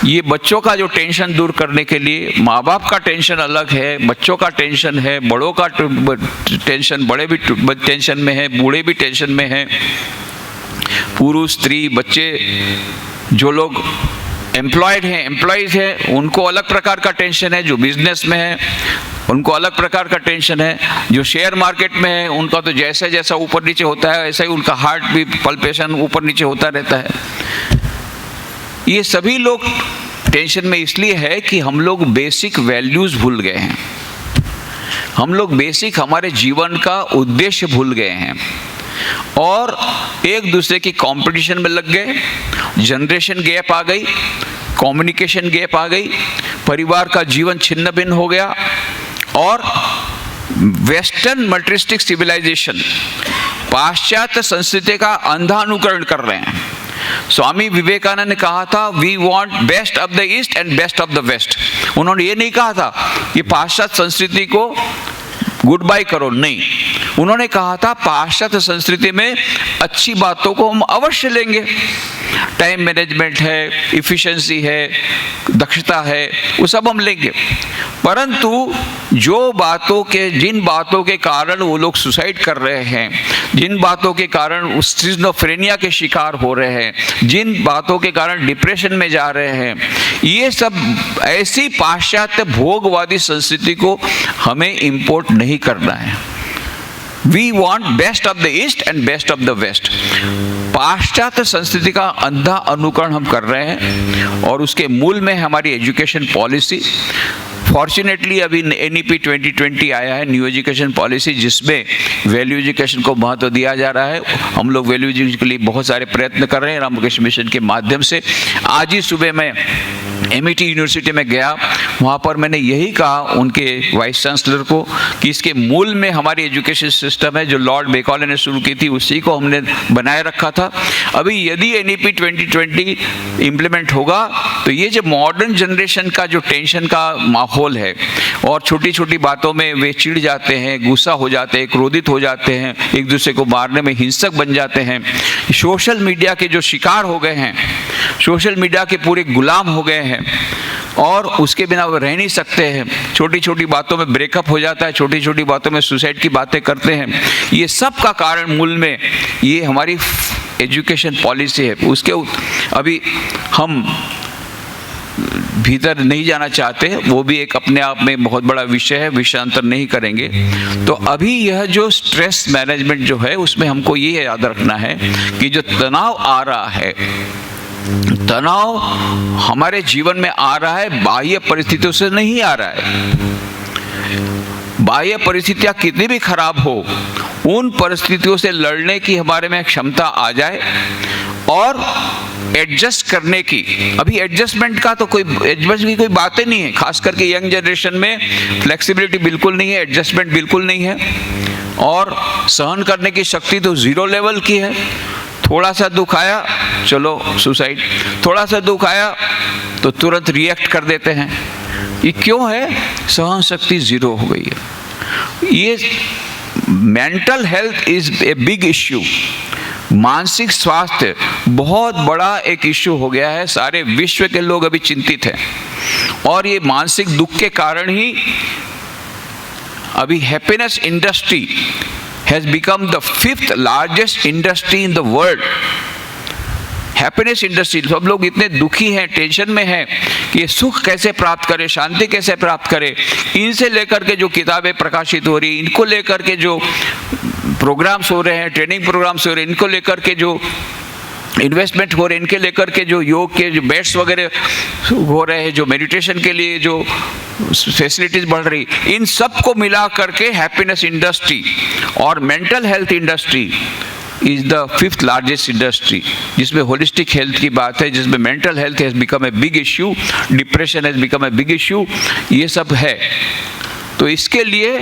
Speaker 2: ये बच्चों का जो टेंशन दूर करने के लिए, माँ बाप का टेंशन अलग है, बच्चों का टेंशन है, बड़ों का टेंशन, बड़े भी टेंशन में है, बूढ़े भी टेंशन में है, पुरुष, स्त्री, बच्चे, जो लोग एम्प्लॉयड हैं, एम्प्लॉयज़ हैं, उनको अलग प्रकार का टेंशन है। जो बिजनेस में है उनको अलग प्रकार का टेंशन है। जो शेयर मार्केट में है उनका तो जैसे जैसा ऊपर नीचे होता है वैसा ही उनका हार्ट भी पल्पेशन ऊपर नीचे होता रहता है। ये सभी लोग टेंशन में इसलिए है कि हम लोग बेसिक वैल्यूज़ भूल गए हैं। हम लोग बेसिक हमारे जीवन का उद्देश्य भूल गए हैं और एक दूसरे की कंपटीशन में लग गए। जनरेशन गैप आ गई, कम्युनिकेशन गैप आ गई, परिवार का जीवन छिन्न भिन्न हो गया और वेस्टर्न मटेरियलिस्टिक सिविलाइजेशन, पाश्चात्य संस्कृति का अंधा अनुकरण कर रहे हैं। स्वामी विवेकानंद ने कहा था, we want best of the east and best of the west. उन्होंने ये नहीं कहा था कि पाश्चात्य संस्कृति को गुड बाय करो, नहीं। उन्होंने कहा था पाश्चात्य संस्कृति में अच्छी बातों को हम अवश्य लेंगे, टाइम मैनेजमेंट है, इफिशिएंसी है, दक्षता है, वो सब हम लेंगे। परंतु जिन बातों के कारण वो लोग सुसाइड कर रहे हैं, जिन बातों के कारण उस सिजोफ्रेनिया के शिकार हो रहे हैं, जिन बातों के कारण डिप्रेशन में जा रहे हैं, ये सब ऐसी पाश्चात्य भोगवादी संस्कृति को हमें इंपोर्ट नहीं करना है। We want best of the east and best of the west. पाश्चात्य संस्कृति का अंधा अनुकरण हम कर रहे हैं और उसके मूल में हमारी एजुकेशन पॉलिसी। फॉर्चुनेटली अभी NEP 2020 आया है, न्यू एजुकेशन पॉलिसी, जिसमें वैल्यू एजुकेशन को महत्व दिया जा रहा है। हम लोग वैल्यू एजुकेशन के लिए बहुत सारे प्रयत्न कर रहे हैं रामकृष्ण मिशन के माध्यम से। आज ही सुबह मैं MIT यूनिवर्सिटी में गया, वहाँ पर मैंने यही कहा उनके वाइस चांसलर को कि इसके मूल में हमारी एजुकेशन सिस्टम है जो लॉर्ड बेकॉले ने शुरू की थी, उसी को हमने बनाए रखा था। अभी यदि NEP 2020 इम्प्लीमेंट होगा तो ये जो मॉडर्न जनरेशन का जो टेंशन का माहौल है और छोटी छोटी बातों में वे चिढ़ जाते हैं, गुस्सा हो जाते हैं, क्रोधित हो जाते हैं, एक दूसरे को मारने में हिंसक बन जाते हैं, सोशल मीडिया के जो शिकार हो गए हैं, सोशल मीडिया के पूरे गुलाम हो गए हैं और उसके बिना वो रह नहीं सकते हैं। छोटी छोटी बातों में ब्रेकअप हो जाता है, छोटी छोटी बातों में सुसाइड की बातें करते हैं। ये सब का कारण मूल में ये हमारी एजुकेशन पॉलिसी है। उसके अभी हम भीतर नहीं जाना चाहते, वो भी एक अपने आप में बहुत बड़ा विषय है, विषयांतर नहीं करेंगे। तो अभी यह जो स्ट्रेस मैनेजमेंट जो है उसमें हमको ये याद रखना है कि जो तनाव आ रहा है, तनाव हमारे जीवन में आ रहा है बाह्य परिस्थितियों से नहीं आ रहा है। बाह्य परिस्थितियां कितनी भी खराब हो, उन परिस्थितियों से लड़ने की हमारे में क्षमता आ जाए और एडजस्ट करने की। अभी एडजस्टमेंट की कोई बात ही नहीं है, खास करके यंग जनरेशन में फ्लेक्सिबिलिटी बिल्कुल नहीं है, एडजस्टमेंट बिल्कुल नहीं है और सहन करने की शक्ति तो जीरो लेवल की है। थोड़ा सा दुख आया, चलो सुसाइड, थोड़ा सा दुख आया तो तुरंत रिएक्ट कर देते हैं। ये क्यों है? सहन शक्ति जीरो हो गई है। ये mental health is a big issue. मानसिक स्वास्थ्य बहुत बड़ा एक इश्यू हो गया है। सारे विश्व के लोग अभी चिंतित हैं और ये मानसिक दुख के कारण ही अभी happiness industry has become the 5th largest industry in the world. Happiness industry, सब लोग इतने दुखी हैं, टेंशन में हैं कि सुख कैसे प्राप्त करें, शांति कैसे प्राप्त करें, इनसे लेकर के जो किताबें प्रकाशित हो रही, इनको लेकर के जो प्रोग्राम्स हो रहे हैं, ट्रेनिंग प्रोग्राम्स हो रहे हैं, इनको लेकर के जो इन्वेस्टमेंट हो रहे हैं, इनके लेकर के जो योग के जो बेड्स वगैरह हो रहे हैं, जो मेडिटेशन के लिए जो फैसिलिटीज बढ़ रही, इन सब को मिला करके हैप्पीनेस इंडस्ट्री और mental health industry is the 5th largest industry, जिसमें होलिस्टिक हेल्थ की बात है, जिसमें mental health has become a big issue, depression has become a big issue, ये सब है। तो इसके लिए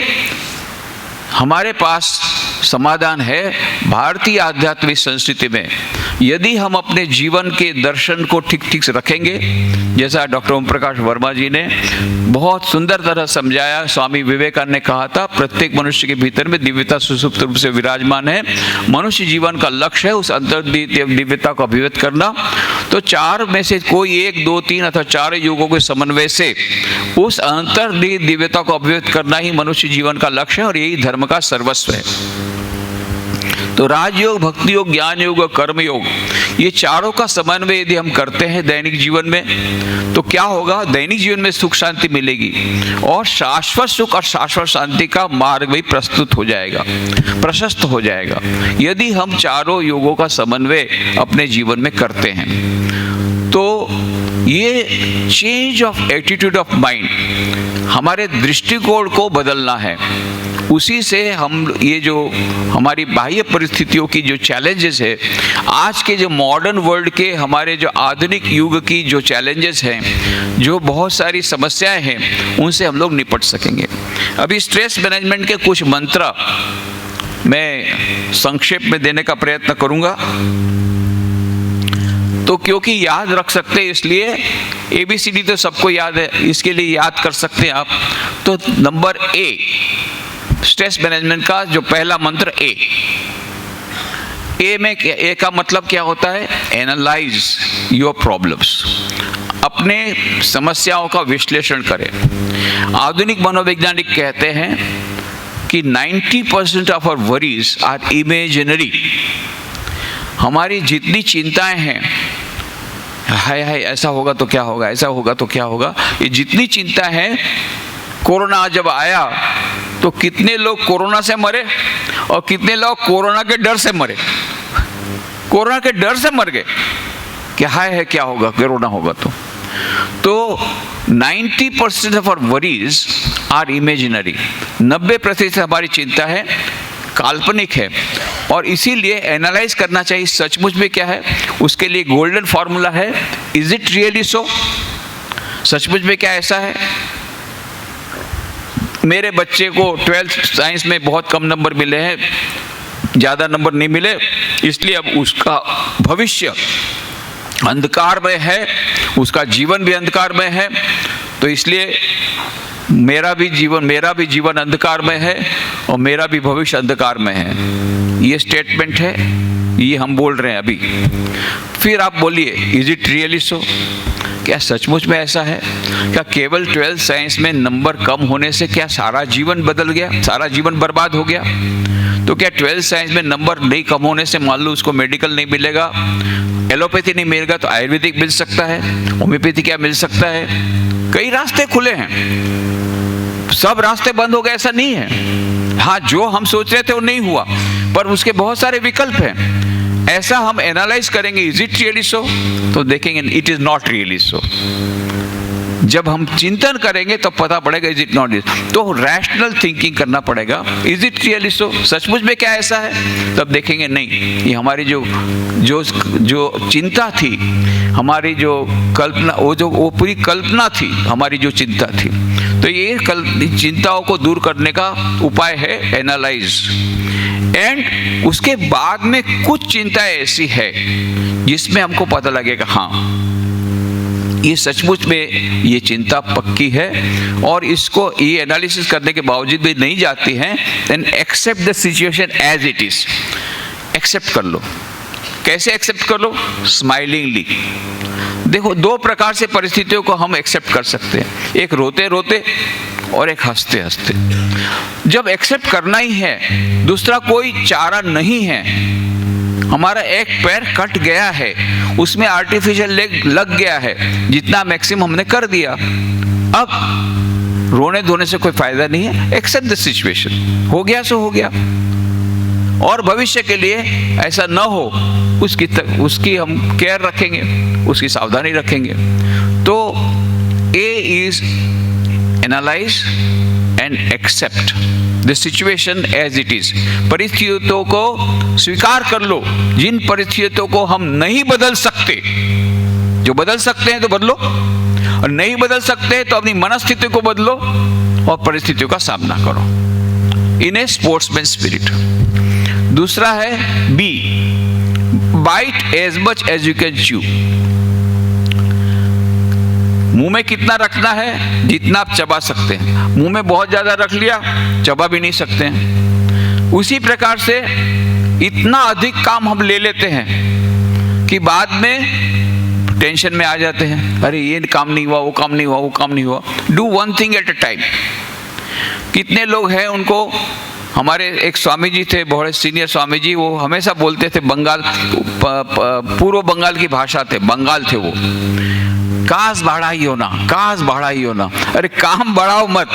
Speaker 2: हमारे पास समाधान है भारतीय आध्यात्मिक संस्कृति में। यदि हम अपने जीवन के दर्शन को ठीक से रखेंगे, जैसा डॉक्टर ओम प्रकाश वर्मा जी ने बहुत सुंदर तरह समझाया, स्वामी विवेकानंद ने कहा था प्रत्येक मनुष्य के भीतर में दिव्यता सुसुप्त रूप से विराजमान है, मनुष्य जीवन का लक्ष्य है उस अंतर्निहित दिव्यता को अभिव्यक्त करना। तो 4 में से कोई 1, 2, 3 अथवा 4 युगों के समन्वय से उस अंतर्निहित दिव्यता को अभिव्यक्त करना ही मनुष्य जीवन का लक्ष्य है और यही धर्म का सर्वस्व है। तो राजयोग, भक्ति योग, ज्ञान योग और कर्म योग, ये चारों का समन्वय यदि हम करते हैं दैनिक जीवन में, तो क्या होगा, दैनिक जीवन में सुख शांति मिलेगी और शाश्वत सुख और शाश्वत शांति का मार्ग भी प्रस्तुत हो जाएगा, प्रशस्त हो जाएगा, यदि हम चारों योगों का समन्वय अपने जीवन में करते हैं। तो ये change of attitude of mind, हमारे दृष्टिकोण को बदलना है। उसी से हम ये जो हमारी बाह्य परिस्थितियों की जो चैलेंजेस है, आज के जो मॉडर्न वर्ल्ड के हमारे जो आधुनिक युग की जो चैलेंजेस हैं, जो बहुत सारी समस्याएं हैं, उनसे हम लोग निपट सकेंगे। अभी स्ट्रेस मैनेजमेंट के कुछ मंत्र मैं संक्षेप में देने का प्रयत्न करूंगा, तो क्योंकि याद रख सकते हैं इसलिए, ABCD तो सबको याद है, इसके लिए याद कर सकते हैं आप। तो नंबर A, स्ट्रेस मैनेजमेंट का जो पहला मंत्र ए में ए का मतलब क्या होता है, एनालाइज योर प्रॉब्लम्स, अपने समस्याओं का विश्लेषण करें। आधुनिक मनोवैज्ञानिक कहते हैं कि 90% of our worries are imaginary. हमारी जितनी चिंताएं हैं, हाय हाय ऐसा होगा तो क्या होगा, ऐसा होगा तो क्या होगा, ये जितनी चिंता है, कोरोना जब आया तो कितने लोग कोरोना से मरे और कितने लोग कोरोना के डर से मरे। कोरोना के डर से मर गए कि हाय है क्या होगा, कोरोना होगा तो 90% of our worries are imaginary. 90% हमारी चिंता है काल्पनिक है, और इसीलिए एनालाइज करना चाहिए सचमुच में क्या है। उसके लिए गोल्डन फॉर्मूला है, इज इट रियली सो, सचमुच में क्या ऐसा है। मेरे बच्चे को 12th साइंस में बहुत कम नंबर मिले हैं, ज़्यादा नंबर नहीं मिले, इसलिए अब उसका भविष्य अंधकार में है, उसका जीवन भी अंधकार में है। तो इसलिए मेरा भी जीवन अंधकार में है और मेरा भी भविष्य अंधकार में है। ये स्टेटमेंट है, ये हम बोल रहे हैं अभी। फिर आप बोलिए, इज इट रियली सो, क्या सचमुच में ऐसा है? क्या केवल 12th साइंस में नंबर कम होने से क्या सारा जीवन बदल गया, सारा जीवन बर्बाद हो गया? तो क्या 12th साइंस में नंबर नहीं कम होने से मान लो उसको मेडिकल नहीं मिलेगा, एलोपैथी नहीं मिलेगा तो आयुर्वेदिक मिल सकता है, होम्योपैथी क्या मिल सकता है? कई रास्ते खुले हैं, सब रास्ते बंद हो गए ऐसा नहीं है। हाँ, जो हम सोच रहे थे वो नहीं हुआ, पर उसके बहुत सारे विकल्प हैं। ऐसा हम एनालाइज करेंगे, इज इट रियली सो, तो देखेंगे it is not really so. जब हम चिंतन करेंगे तो पता पड़ेगा इज इट नॉट, तो रैशनल थिंकिंग करना पड़ेगा, इज इट रियली सो, सचमुच में क्या ऐसा है? तब देखेंगे नहीं, ये हमारी जो चिंता थी, हमारी जो कल्पना, वो पूरी कल्पना थी, हमारी जो चिंता थी। तो ये चिंताओं को दूर करने का उपाय है एनालाइज। एंड उसके बाद में कुछ चिंता ऐसी है जिसमें हमको पता लगेगा हाँ ये सचमुच में ये चिंता पक्की है, और इसको ये एनालिसिस करने के बावजूद भी नहीं जाती हैं, then accept the situation as it is. Accept कर लो। कैसे एक्सेप्ट कर लो? स्माइलिंगली। देखो, दो प्रकार से परिस्थितियों को हम एक्सेप्ट कर सकते हैं, एक रोते रोते और एक हंसते हंसते। जब एक्सेप्ट करना ही है, दूसरा कोई चारा नहीं है, हमारा एक पैर कट गया है, उसमें आर्टिफिशियल लेग लग गया है, जितना मैक्सिमम हमने कर दिया। अब रोने धोने से कोई फायदा नहीं है, एक्सेप्ट द सिचुएशन, हो गया सो हो गया। और भविष्य के लिए ऐसा न हो उसकी हम केयर रखेंगे, उसकी सावधानी रखेंगे। तो A is analyse and accept the situation as it is. परिस्थितियों को स्वीकार कर लो, जिन परिस्थितियों को हम नहीं बदल सकते। जो बदल सकते हैं तो बदलो, और नहीं बदल सकते तो अपनी मनस्थिति को बदलो और परिस्थितियों का सामना करो इन ए स्पोर्ट्समैन स्पिरिट। दूसरा है B, bite as much as you can chew. मुंह में कितना रखना है? जितना आप चबा सकते हैं। मुंह में बहुत ज्यादा रख लिया, चबा भी नहीं सकते हैं। उसी प्रकार से इतना अधिक काम हम ले लेते हैं कि बाद में टेंशन में आ जाते हैं, अरे ये काम नहीं हुआ, वो काम नहीं हुआ, वो काम नहीं हुआ। Do one thing at a time. कितने लोग हैं, उनको हमारे एक स्वामी जी थे, बहुत सीनियर स्वामी जी, वो हमेशा बोलते थे, बंगाल पूर्व बंगाल की भाषा थे, बंगाल थे वो, काश बढ़ाई हो ना, काश बढ़ाई हो ना। अरे काम बढ़ाओ मत।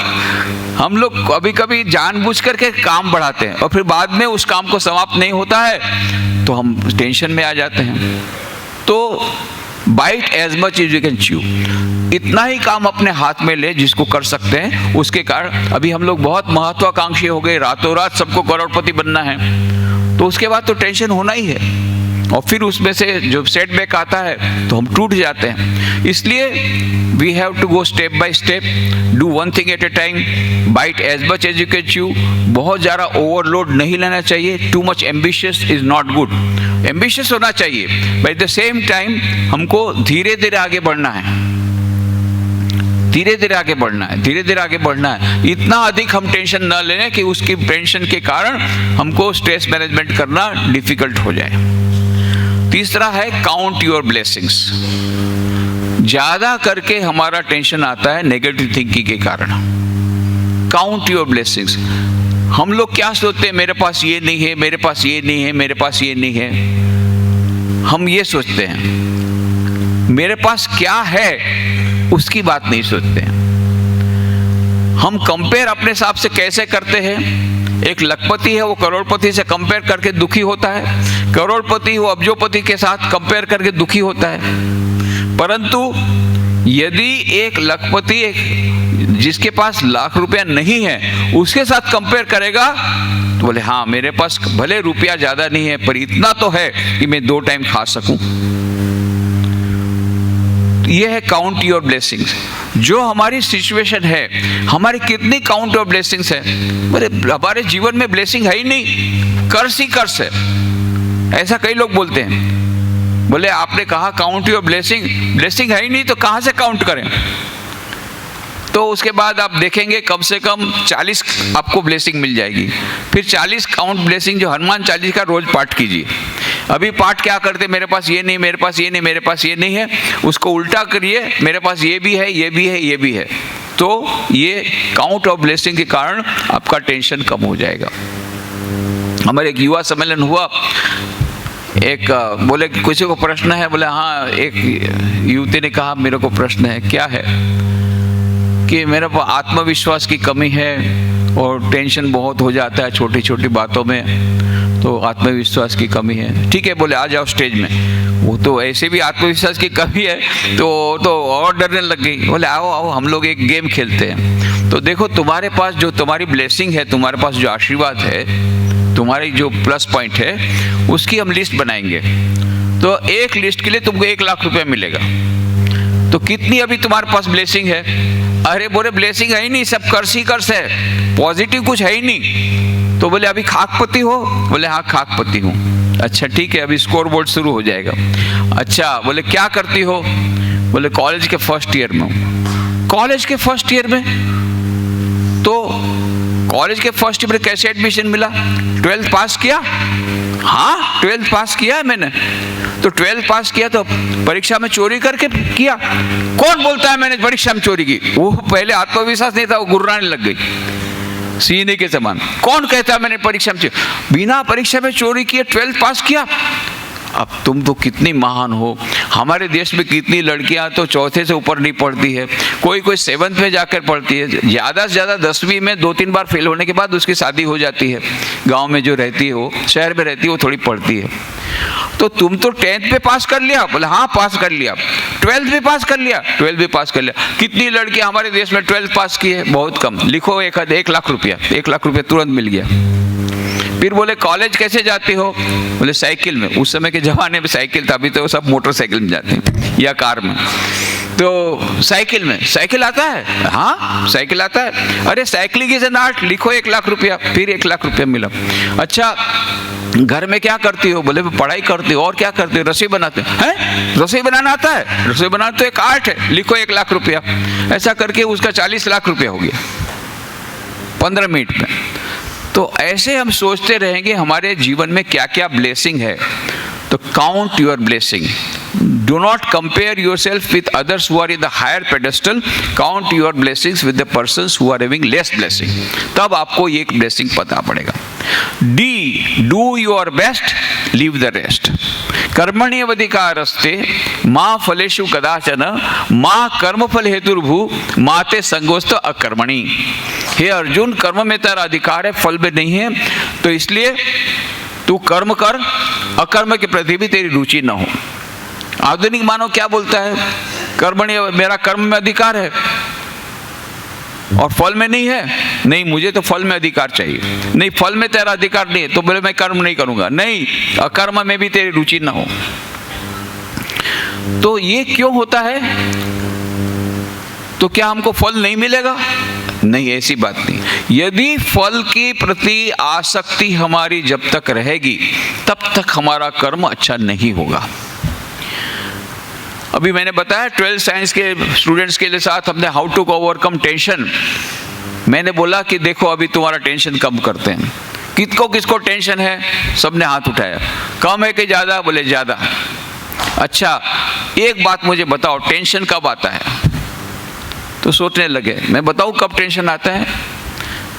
Speaker 2: हम लोग कभी कभी जानबूझ करके काम बढ़ाते हैं और फिर बाद में उस काम को समाप्त नहीं होता है तो हम टेंशन में आ जाते हैं। तो bite as much as you can chew. इतना ही काम अपने हाथ में ले जिसको कर सकते हैं। उसके कारण अभी हम लोग बहुत महत्वाकांक्षी हो गए, रातों रात सबको करोड़पति बनना है, तो उसके बाद तो टेंशन होना ही है। और फिर उसमें से जो सेटबैक आता है तो हम टूट जाते हैं। इसलिए we have to go step by step, do one thing at a time, bite as much as you can chew. बहुत ज़्यादा ओवरलोड नहीं लेना चाहिए। Too much ambitious is not good. Ambitious होना चाहिए, but at the same time हमको धीरे धीरे आगे बढ़ना है, धीरे धीरे आगे बढ़ना है, धीरे धीरे आगे बढ़ना है। इतना अधिक हम टेंशन न लें कि उसकी टेंशन के कारण हमको स्ट्रेस मैनेजमेंट करना डिफिकल्ट हो जाए। तीसरा है काउंट योर ब्लेसिंग्स। ज्यादा करके हमारा टेंशन आता है नेगेटिव थिंकिंग के कारण। Count your blessings. हम लोग क्या सोचते हैं, मेरे पास ये नहीं है, मेरे पास ये नहीं है, मेरे पास ये नहीं है। हम ये सोचते हैं, मेरे पास क्या है उसकी बात नहीं सोचते हैं। हम कंपेयर अपने हिसाब से कैसे करते हैं? एक लखपति है, वो करोड़पति से कंपेयर करके दुखी होता है, करोड़पति वो अब्जोपति के साथ कंपेयर करके दुखी होता है। परंतु यदि एक लखपति एक जिसके पास लाख रुपया नहीं है उसके साथ कंपेयर करेगा तो बोले हाँ मेरे पास भले रुपया ज्यादा नहीं है पर इतना तो है कि मैं 2 टाइम खा सकूं। ये है काउंट योर ब्लेसिंग्स। जो हमारी सिचुएशन है, हमारी कितनी काउंट योर ब्लेसिंग्स है। अरे हमारे जीवन में ब्लेसिंग है ही नहीं, कर्स ही कर्स है, ऐसा कई लोग बोलते हैं। बोले आपने कहा काउंट योर ब्लेसिंग, ब्लेसिंग है ही नहीं तो कहां से काउंट करें। तो उसके बाद आप देखेंगे कम से कम 40 आपको ब्लेसिंग मिल जाएगी। फिर 40 काउंट ब्लेसिंग जो हनुमान चालीसा का रोज पाठ कीजिए। अभी पाठ क्या करते, मेरे पास ये नहीं, मेरे पास ये नहीं, मेरे पास ये नहीं है, उसको उल्टा करिए, मेरे पास ये भी है, ये भी है, ये भी है। तो ये काउंट ऑफ ब्लेसिंग के कारण आपका टेंशन कम हो जाएगा। हमारे एक युवा सम्मेलन हुआ, एक बोले किसी को प्रश्न है, बोले हाँ। एक युवती ने कहा मेरे को प्रश्न है। क्या है? कि मेरे पास आत्मविश्वास की कमी है और टेंशन बहुत हो जाता है छोटी छोटी बातों में, तो आत्मविश्वास की कमी है। ठीक है, बोले आ जाओ स्टेज में। वो तो ऐसे भी आत्मविश्वास की कमी है तो और डरने लग गई। बोले आओ आओ हम लोग एक गेम खेलते हैं। तो देखो तुम्हारे पास जो तुम्हारी ब्लेसिंग है, तुम्हारे पास जो आशीर्वाद है, तुम्हारी जो प्लस पॉइंट है, उसकी हम लिस्ट बनाएंगे। तो एक लिस्ट के लिए तुमको 1 लाख रुपया मिलेगा। तो कितनी अभी तुम्हारे पास ब्लेसिंग है? अरे बोले ब्लेसिंग है ही नहीं, सब कर्स ही कर्स है, पॉजिटिव कुछ है ही नहीं। तो बोले अभी खाकपति हो? बोले हाँ खाकपति हूँ। अच्छा ठीक है, अभी स्कोर बोर्ड शुरू हो जाएगा। अच्छा बोले क्या करती हो? बोले कॉलेज के फर्स्ट ईयर में हूँ। कॉलेज के फर्स्ट ईयर में? तो कॉलेज के फर्स्ट ईयर में कैसे एडमिशन मिला? 12th पास किया? हाँ 12th पास किया है मैंने। तो 12th पास किया तो परीक्षा में चोरी करके किया? कौन बोलता है मैंने परीक्षा में चोरी की? वो पहले आत्मविश्वास नहीं था, वो गुर्राने लग गई। सीने के समान। कौन कहता मैंने परीक्षा में बिना परीक्षा में चोरी किए 12th पास किया? अब तुम तो कितनी महान हो। हमारे देश में कितनी लड़कियां तो चौथे से ऊपर नहीं पढ़ती है, कोई 7th में जाकर पढ़ती है, ज़्यादा से ज़्यादा 10वीं में 2-3 बार फेल होने के बाद उसकी शादी हो जाती है। गांव में जो रहती है, वो शहर में रहती है, वो थोड़ी पढ़ती है। तो तुम तो 10th पे पास कर लिया? बोले हाँ पास कर लिया। 12th भी पास कर लिया? 12th भी पास कर लिया। कितनी लड़कियां हमारे देश में 12th पास की है? बहुत कम। लिखो 1 लाख रुपया, 1 लाख रुपया तुरंत मिल गया। फिर बोले कॉलेज कैसे जाती हो? बोले साइकिल में। उस समय के ज़माने में साइकिल था, अभी तो सब मोटरसाइकिल में जाते हैं या कार में। तो साइकिल में, साइकिल आता है? हाँ साइकिल आता है। अरे साइकिलिंग इज एन आर्ट, लिखो 1 लाख रुपया। फिर 1 लाख रुपया मिला। अच्छा घर में क्या करती हो? बोले पढ़ाई करती हो। और क्या करती हो? रसोई बनाते हैं। रसोई बनाना आता है? रसोई बनाना तो एक आर्ट है, लिखो 1 लाख रुपया। ऐसा करके उसका 40 लाख रुपया हो गया 15 मिनट में। तो ऐसे हम सोचते रहेंगे हमारे जीवन में क्या क्या ब्लेसिंग है। तो count your blessing, do not compare your self with others who are in the higher pedestal, count your blessings with the persons who are having less blessing. तब आपको ये एक ब्लेसिंग पता पड़ेगा। D, do your best, leave the rest. कर्मण्येवाधिकारस्ते मां फलेषु कदाचन मां कर्मफल हेतुर्भू माते संगोस्त अकर्मणि। हे अर्जुन, कर्म में तेरा अधिकार है, फल में नहीं है, तो इसलिए तू कर्म कर, अकर्म के प्रति भी तेरी रुचि न हो। आधुनिक मानव क्या बोलता है? कर्मण्य, मेरा कर्म में अधिकार है और फल में नहीं है। नहीं, मुझे तो फल में अधिकार चाहिए। नहीं, फल में तेरा अधिकार नहीं है, तो बोले मैं कर्म नहीं करूंगा। नहीं, अकर्म में भी तेरी रुचि न हो। तो ये क्यों होता है? तो क्या हमको फल नहीं मिलेगा? नहीं, ऐसी बात नहीं। यदि फल के प्रति आसक्ति हमारी जब तक रहेगी तब तक हमारा कर्म अच्छा नहीं होगा। अभी मैंने बताया 12th साइंस के स्टूडेंट्स के लिए साथ हमने हाउ टू ओवरकम टेंशन। मैंने बोला कि देखो अभी तुम्हारा टेंशन कम करते हैं। किसको किसको टेंशन है? सबने हाथ उठाया। कम है कि ज़्यादा? बोले ज़्यादा। अच्छा एक बात मुझे बताओ, टेंशन कब आता है? तो सोचने लगे। मैं बताऊं कब टेंशन आता है?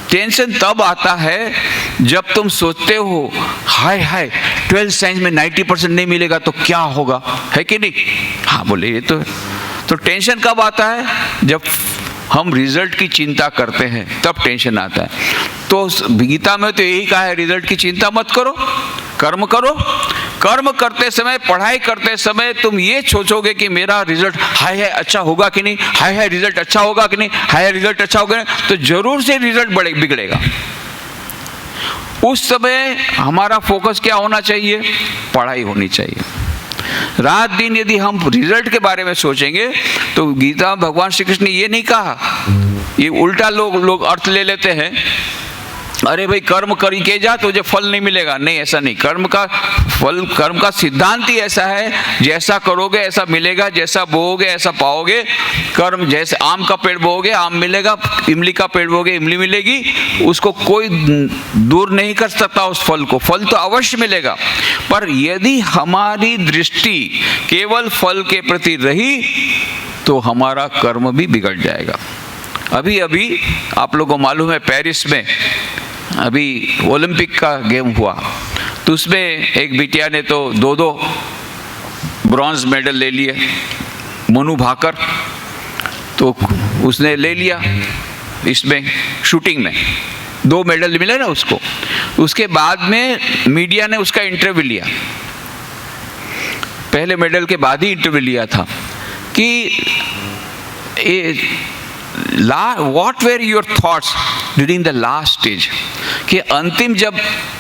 Speaker 2: टेंशन तब आता है जब तुम सोचते हो हाय हाय 12th साइंस में 90% नहीं मिलेगा तो क्या होगा, है कि नहीं? हाँ बोले ये तो है। तो टेंशन कब आता है? जब हम रिजल्ट की चिंता करते हैं तब टेंशन आता है। तो गीता में तो यही कहा है, रिजल्ट की चिंता मत करो, कर्म करो। कर्म करते समय, पढ़ाई करते समय तुम ये सोचोगे कि मेरा रिजल्ट हाय है अच्छा होगा कि नहीं, हाय है रिजल्ट अच्छा होगा कि नहीं, हाय है रिजल्ट अच्छा होगा नहीं, तो जरूर से रिजल्ट बिगड़ेगा। उस समय हमारा फोकस क्या होना चाहिए? पढ़ाई होनी चाहिए। रात दिन यदि हम रिजल्ट के बारे में सोचेंगे तो गीता भगवान श्री कृष्ण ने ये नहीं कहा। ये उल्टा लोग अर्थ ले लेते हैं, अरे भाई कर्म करके जा तुझे फल नहीं मिलेगा। नहीं, ऐसा नहीं। कर्म का सिद्धांत ही ऐसा है, जैसा करोगे ऐसा मिलेगा, जैसा बोओगे ऐसा पाओगे। कर्म जैसे आम का पेड़ बोओगे आम मिलेगा, इमली का पेड़ बोओगे इमली मिलेगी। उसको कोई दूर नहीं कर सकता उस फल को, फल तो अवश्य मिलेगा। पर यदि हमारी दृष्टि केवल फल के प्रति रही तो हमारा कर्म भी बिगड़ जाएगा। अभी अभी आप लोगों को मालूम है पेरिस में अभी ओलंपिक का गेम हुआ, तो उसमें एक बिटिया ने तो 2 ब्रॉन्ज मेडल ले लिए। मनु भाकर, तो उसने ले लिया इसमें शूटिंग में 2 मेडल मिले ना उसको। उसके बाद में मीडिया ने उसका इंटरव्यू लिया, पहले मेडल के बाद ही इंटरव्यू लिया था कि what were your thoughts during the last stage, कि अंतिम जब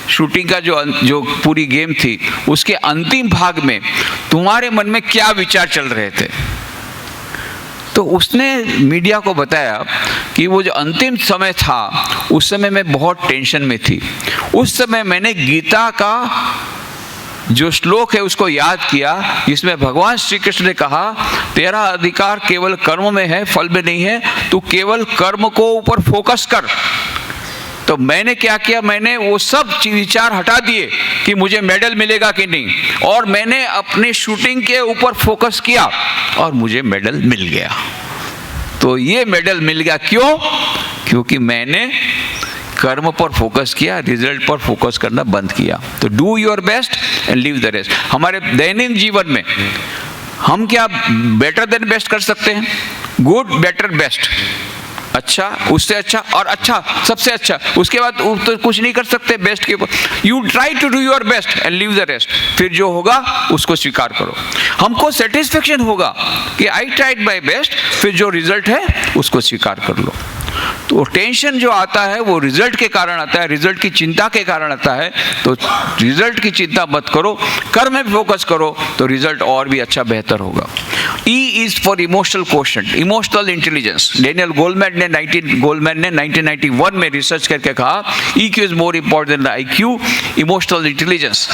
Speaker 2: शूटिंग का जो पूरी गेम थी उसके अंतिम भाग में तुम्हारे मन में क्या विचार चल रहे थे। तो उसने मीडिया को बताया कि वो जो अंतिम समय था उस समय मैं बहुत टेंशन में थी। उस समय मैंने गीता का जो श्लोक है उसको याद किया, जिसमें भगवान श्री कृष्ण ने कहा तेरा अधिकार केवल कर्म में है, फल में नहीं है, तू केवल कर्म को ऊपर फोकस कर। तो मैंने क्या किया, मैंने वो सब विचार हटा दिए कि मुझे मेडल मिलेगा कि नहीं, और मैंने अपनी शूटिंग के ऊपर फोकस किया और मुझे मेडल मिल गया। तो ये मेडल मिल गया क्यों? क्योंकि मैंने कर्म पर फोकस किया, रिजल्ट पर फोकस करना बंद किया। तो do your best and leave the rest. हमारे दैनिक जीवन में हम क्या बेटर देन बेस्ट कर सकते हैं? गुड, बेटर, बेस्ट, अच्छा, उससे अच्छा और अच्छा, सबसे अच्छा, उसके बाद तो कुछ नहीं कर सकते बेस्ट के ऊपर। You try to do your best and leave the rest. फिर जो होगा उसको स्वीकार करो। हमको सेटिस्फेक्शन होगा कि आई ट्राइड माय बेस्ट, फिर जो रिजल्ट है उसको स्वीकार कर लो। तो टेंशन जो आता है वो रिजल्ट के कारण आता है, रिजल्ट की चिंता के कारण आता है। तो रिजल्ट की चिंता मत करो, कर्म में फोकस करो, तो रिजल्ट और भी अच्छा बेहतर होगा। E is for emotional quotient, emotional intelligence. Daniel Goleman ने 1991 में रिसर्च करके कहा EQ is more important than IQ, emotional intelligence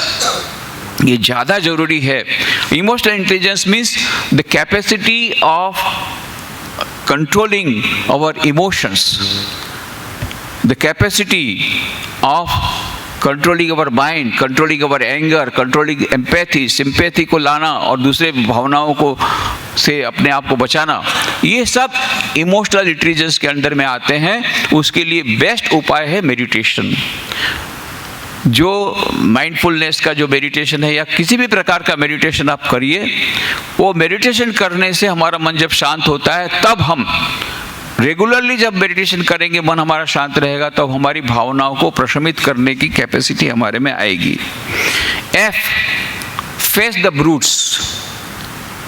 Speaker 2: ये ज़्यादा जरूरी है। Emotional intelligence means the capacity of controlling our emotions, the capacity of controlling our mind, controlling our anger, controlling empathy, sympathy को लाना और दूसरे भावनाओं को से अपने आप को बचाना, ये सब इमोशनल इंटेलिजेंस के अंदर में आते हैं। उसके लिए बेस्ट उपाय है मेडिटेशन। जो माइंडफुलनेस का जो मेडिटेशन है या किसी भी प्रकार का मेडिटेशन आप करिए, वो मेडिटेशन करने से हमारा मन जब शांत होता है, तब हम रेगुलरली जब मेडिटेशन करेंगे, मन हमारा शांत रहेगा, तब हमारी भावनाओं को प्रशमित करने की कैपेसिटी हमारे में आएगी। F, face the ब्रूट्स,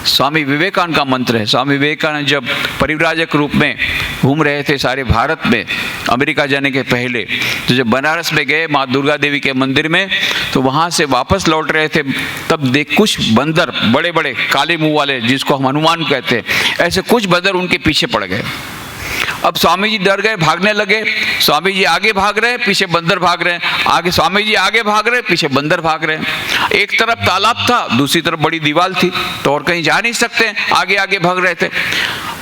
Speaker 2: Swami Vivekananda का मंत्र है। स्वामी विवेकानंद जब परिव्राजक रूप में घूम रहे थे सारे भारत में, अमेरिका जाने के पहले, तो जब बनारस में गए माँ दुर्गा देवी के मंदिर में, तो वहाँ से वापस लौट रहे थे, तब देख कुछ बंदर, बड़े बड़े काले मुंह वाले, जिसको हम हनुमान कहते हैं, ऐसे कुछ बंदर उनके पीछे पड़ गए। अब स्वामी जी डर गए, भागने लगे। स्वामी जी आगे भाग रहे, पीछे बंदर भाग रहे हैं, आगे स्वामी जी आगे भाग रहे, पीछे बंदर भाग रहे हैं। एक तरफ तालाब था, दूसरी तरफ बड़ी दीवार थी, तो और कहीं जा नहीं सकते, आगे आगे भाग रहे थे।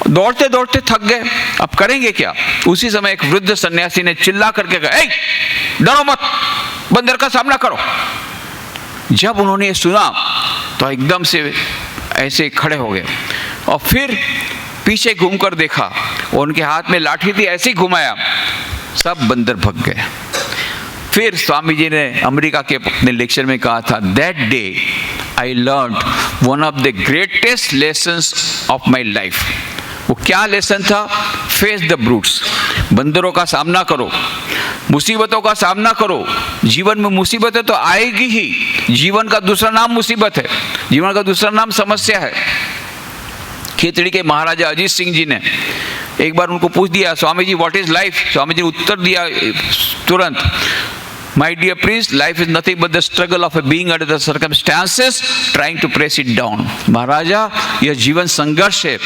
Speaker 2: दौड़ते दौड़ते थक गए, अब करेंगे क्या? उसी समय एक वृद्ध सन्यासी ने चिल्ला करके कहा, ए, डरो मत, बंदर का सामना करो। जब उन्होंने ये सुना तो एकदम से ऐसे खड़े हो गए और फिर पीछे घूमकर देखा, और उनके हाथ में लाठी थी, ऐसे ही घुमाया, सब बंदर भग गए। फिर स्वामी जी ने अमेरिका के अपने लेक्चर में कहा था, that day I learn one of the greatest lessons of my life. वो क्या लेसन था? फेस द ब्रूट्स, बंदरों का सामना करो, मुसीबतों का सामना करो। जीवन में मुसीबतें तो आएगी ही, जीवन का दूसरा नाम मुसीबत है, जीवन का दूसरा नाम समस्या है। खेतड़ी के महाराजा अजीत सिंह जी ने एक बार उनको पूछ दिया, Swami ji what is life? Swami ji ने उत्तर दिया तुरंत, my dear prince, life is nothing but the struggle of a being under the circumstances trying to press it down. Maharaja, यह जीवन संघर्ष है।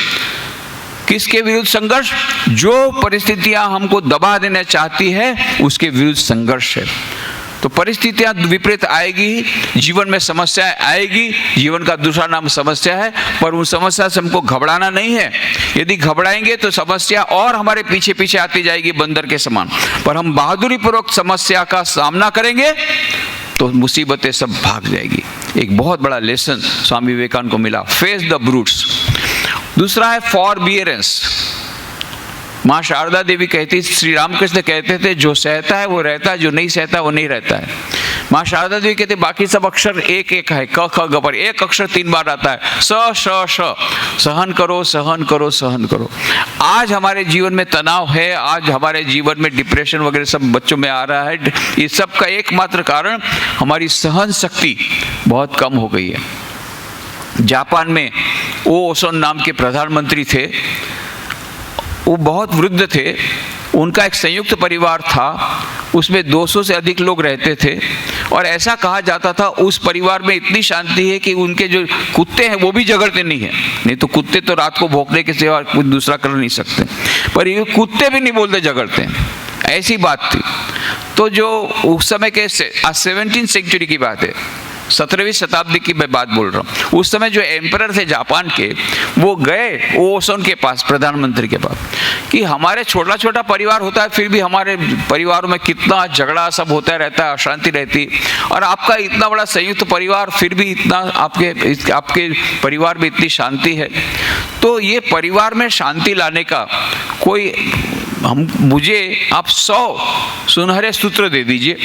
Speaker 2: किसके विरुद्ध संघर्ष? जो परिस्थितियां हमको दबा देना चाहती है, उसके विरुद्ध संघर्ष है। तो परिस्थितियां विपरीत आएगी, जीवन में समस्याएं आएगी, जीवन का दूसरा नाम समस्या है, पर उन समस्या से हमको घबराना नहीं है। यदि घबराएंगे तो समस्या और हमारे पीछे पीछे आती जाएगी बंदर के समान, पर हम बहादुरी पूर्वक समस्या का सामना करेंगे तो मुसीबतें सब भाग जाएगी। एक बहुत बड़ा लेसन स्वामी विवेकानंद को मिला, फेस द ब्रूट्स। दूसरा है फॉरबियरेंस। माँ शारदा देवी कहती, श्री रामकृष्ण कहते थे, जो सहता है वो रहता है, जो नहीं सहता वो नहीं रहता है। माँ शारदा देवी कहते बाकी सब अक्षर एक एक है, क ख ग, पर एक अक्षर 3 बार आता है, स श श। सहन करो, सहन करो, सहन करो। आज हमारे जीवन में तनाव है, आज हमारे जीवन में डिप्रेशन वगैरह सब बच्चों में आ रहा है। ये सब का एकमात्र कारण हमारी सहन शक्ति बहुत कम हो गई है। जापान में ओसोन नाम के प्रधानमंत्री थे, वो बहुत वृद्ध थे, उनका एक संयुक्त परिवार था, उसमें 200 से अधिक लोग रहते थे, और ऐसा कहा जाता था उस परिवार में इतनी शांति है कि उनके जो कुत्ते हैं वो भी झगड़ते नहीं हैं। नहीं तो कुत्ते तो रात को भौंकने के सिवा कुछ दूसरा कर नहीं सकते, पर ये कुत्ते भी नहीं बोलते, झगड़ते हैं, ऐसी बात थी। तो जो उस समय के 17वीं सेंचुरी की बात है, 17वीं शताब्दी की मैं बात बोल रहा हूँ, उस समय जो एम्परर थे जापान के, वो गए ओसोन के पास, प्रधानमंत्री के पास, कि हमारे छोटा छोटा परिवार होता है, फिर भी हमारे परिवारों में कितना झगड़ा सब होता रहता है, अशांति रहती, और आपका इतना बड़ा संयुक्त परिवार, फिर भी इतना आपके परिवार में इतनी शांति है। तो ये परिवार में शांति लाने का कोई मुझे आप 100 सुनहरे सूत्र दे दीजिए।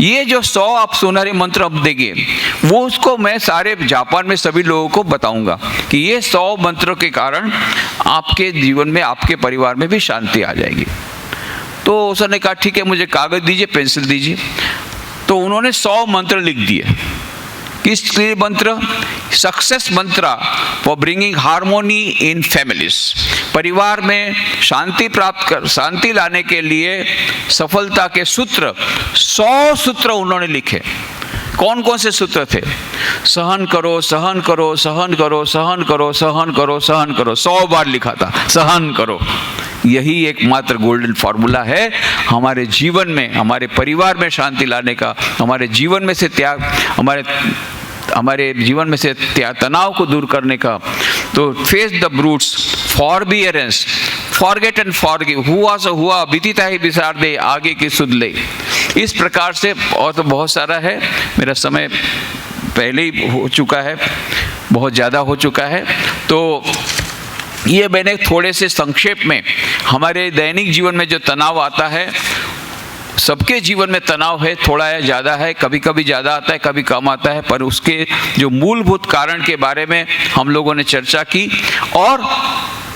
Speaker 2: ये जो 100 आप सुनहरे मंत्र अब देंगे, वो उसको मैं सारे जापान में सभी लोगों को बताऊंगा कि ये 100 मंत्रों के कारण आपके जीवन में, आपके परिवार में भी शांति आ जाएगी। तो उसने कहा ठीक है, मुझे कागज दीजिए, पेंसिल दीजिए। तो उन्होंने 100 मंत्र लिख दिए। किस मंत्र? सक्सेस मंत्र for bringing harmony in families. परिवार में शांति लाने के लिए सफलता के सूत्र, 100 सूत्र उन्होंने लिखे। कौन कौन से सूत्र थे? सहन करो, सहन करो, सहन करो, सहन करो, सहन करो, सहन करो। 100 बार लिखा था, सहन करो। यही एकमात्र गोल्डन फॉर्मूला है हमारे जीवन में, हमारे परिवार में शांति लाने का, हमारे जीवन में से हमारे जीवन में से तनाव को दूर करने का। तो face the brutes, forbearance, forget and forgive, हुआ बीतीता ही बिसार दे, आगे की सुध ले। इस प्रकार से, और तो बहुत सारा है, मेरा समय पहले ही हो चुका है, बहुत ज़्यादा हो चुका है। तो ये मैंने थोड़े से संक्षेप में हमारे दैनिक जीवन में जो तनाव आता है, सबके जीवन में तनाव है, थोड़ा है, ज़्यादा है, कभी कभी ज़्यादा आता है, कभी कम आता है, पर उसके जो मूलभूत कारण के बारे में हम लोगों ने चर्चा की और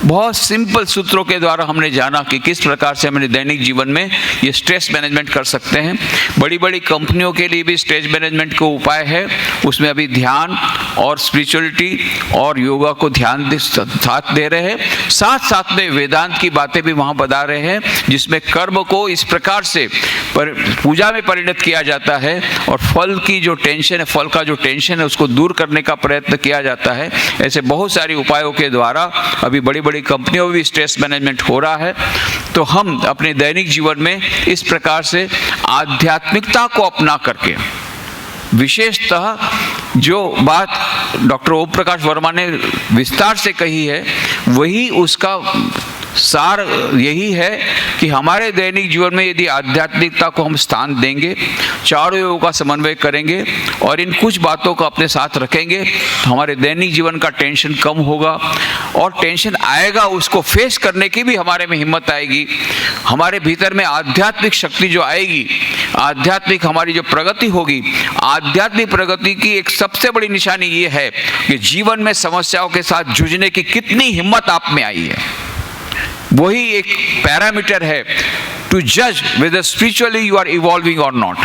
Speaker 2: बहुत सिंपल सूत्रों के द्वारा हमने जाना कि किस प्रकार से हमने दैनिक जीवन में ये स्ट्रेस मैनेजमेंट कर सकते हैं। बड़ी बड़ी कंपनियों के लिए भी स्ट्रेस मैनेजमेंट को उपाय है, उसमें अभी ध्यान और स्पिरिचुअलिटी और योगा को ध्यान साथ दे रहे हैं। साथ साथ में वेदांत की बातें भी वहाँ बता रहे हैं, जिसमें कर्म को इस प्रकार से पूजा में परिणत किया जाता है और फल की जो टेंशन है, फल का जो टेंशन है, उसको दूर करने का प्रयत्न किया जाता है। ऐसे बहुत सारे उपायों के द्वारा अभी बड़ी बड़ी कंपनियों में भी स्ट्रेस मैनेजमेंट हो रहा है। तो हम अपने दैनिक जीवन में इस प्रकार से आध्यात्मिकता को अपना करके, विशेषतः जो बात डॉक्टर ओम प्रकाश वर्मा ने विस्तार से कही है, वही उसका सार यही है कि हमारे दैनिक जीवन में यदि आध्यात्मिकता को हम स्थान देंगे, चारों योगों का समन्वय करेंगे और इन कुछ बातों को अपने साथ रखेंगे, तो हमारे दैनिक जीवन का टेंशन कम होगा और टेंशन आएगा, उसको फेस करने की भी हमारे में हिम्मत आएगी। हमारे भीतर में आध्यात्मिक शक्ति जो आएगी, आध्यात्मिक हमारी जो प्रगति होगी, आध्यात्मिक प्रगति की एक सबसे बड़ी निशानी ये है कि जीवन में समस्याओं के साथ जूझने की कितनी हिम्मत आप में आई है। वही एक पैरामीटर है टू जज whether spiritually you are evolving और नॉट।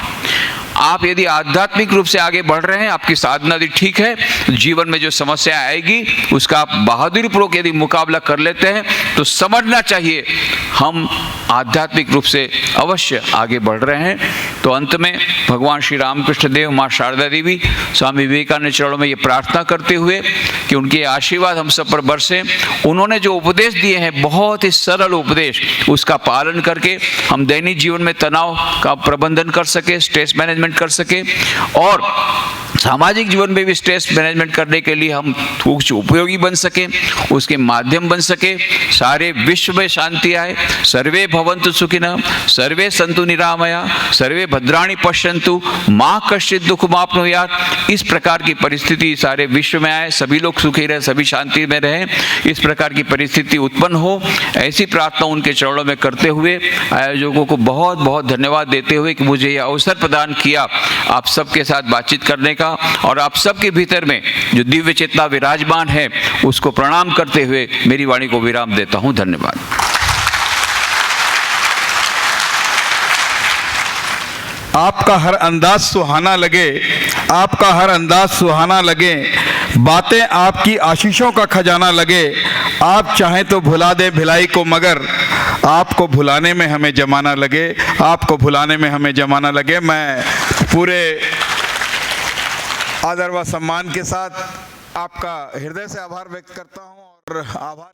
Speaker 2: आप यदि आध्यात्मिक रूप से आगे बढ़ रहे हैं, आपकी साधना यदि ठीक है, जीवन में जो समस्या आएगी उसका आप बहादुरी पूर्वक यदि मुकाबला कर लेते हैं, तो समझना चाहिए हम आध्यात्मिक रूप से अवश्य आगे बढ़ रहे हैं। तो अंत में भगवान श्री रामकृष्ण देव, माँ शारदा देवी, स्वामी विवेकानंद चरणों में ये प्रार्थना करते हुए कि उनके आशीर्वाद हम सब पर बरसे। उन्होंने जो उपदेश दिए हैं, बहुत ही सरल उपदेश, उसका पालन करके हम दैनिक जीवन में तनाव का प्रबंधन कर सके, स्ट्रेस मैनेजमेंट कर सके और सामाजिक जीवन में भी स्ट्रेस मैनेजमेंट करने के लिए हम कुछ उपयोगी बन सके, उसके माध्यम बन सके। सारे विश्व में शांति आए। सर्वे भवन्तु सुखिनः, सर्वे सन्तु निरामया, सर्वे भद्राणि पश्यन्तु, माँ कश्चित् दुःखमाप्नुयात्। इस प्रकार की परिस्थिति सारे विश्व में आए, सभी लोग सुखी रहे, सभी शांति में रहें, इस प्रकार की परिस्थिति उत्पन्न हो, ऐसी प्रार्थना उनके चरणों में करते हुए आयोजकों को बहुत बहुत धन्यवाद देते हुए कि मुझे यह अवसर प्रदान किया आप सबके साथ बातचीत करने का, और आप सबके भीतर में जो दिव्य चेतना विराजमान है उसको प्रणाम करते हुए मेरी वाणी को विराम देता हूं। धन्यवाद।
Speaker 1: आपका हर अंदाज सुहाना लगे, आपका हर अंदाज सुहाना लगे, बातें आपकी आशीषों का खजाना लगे। आप चाहें तो भुला दे भिलाई को, मगर आपको भुलाने में हमें जमाना लगे, आपको भुलाने में हमें जमाना लगे। मैं पूरे आदर व सम्मान के साथ आपका हृदय से आभार व्यक्त करता हूं और आभार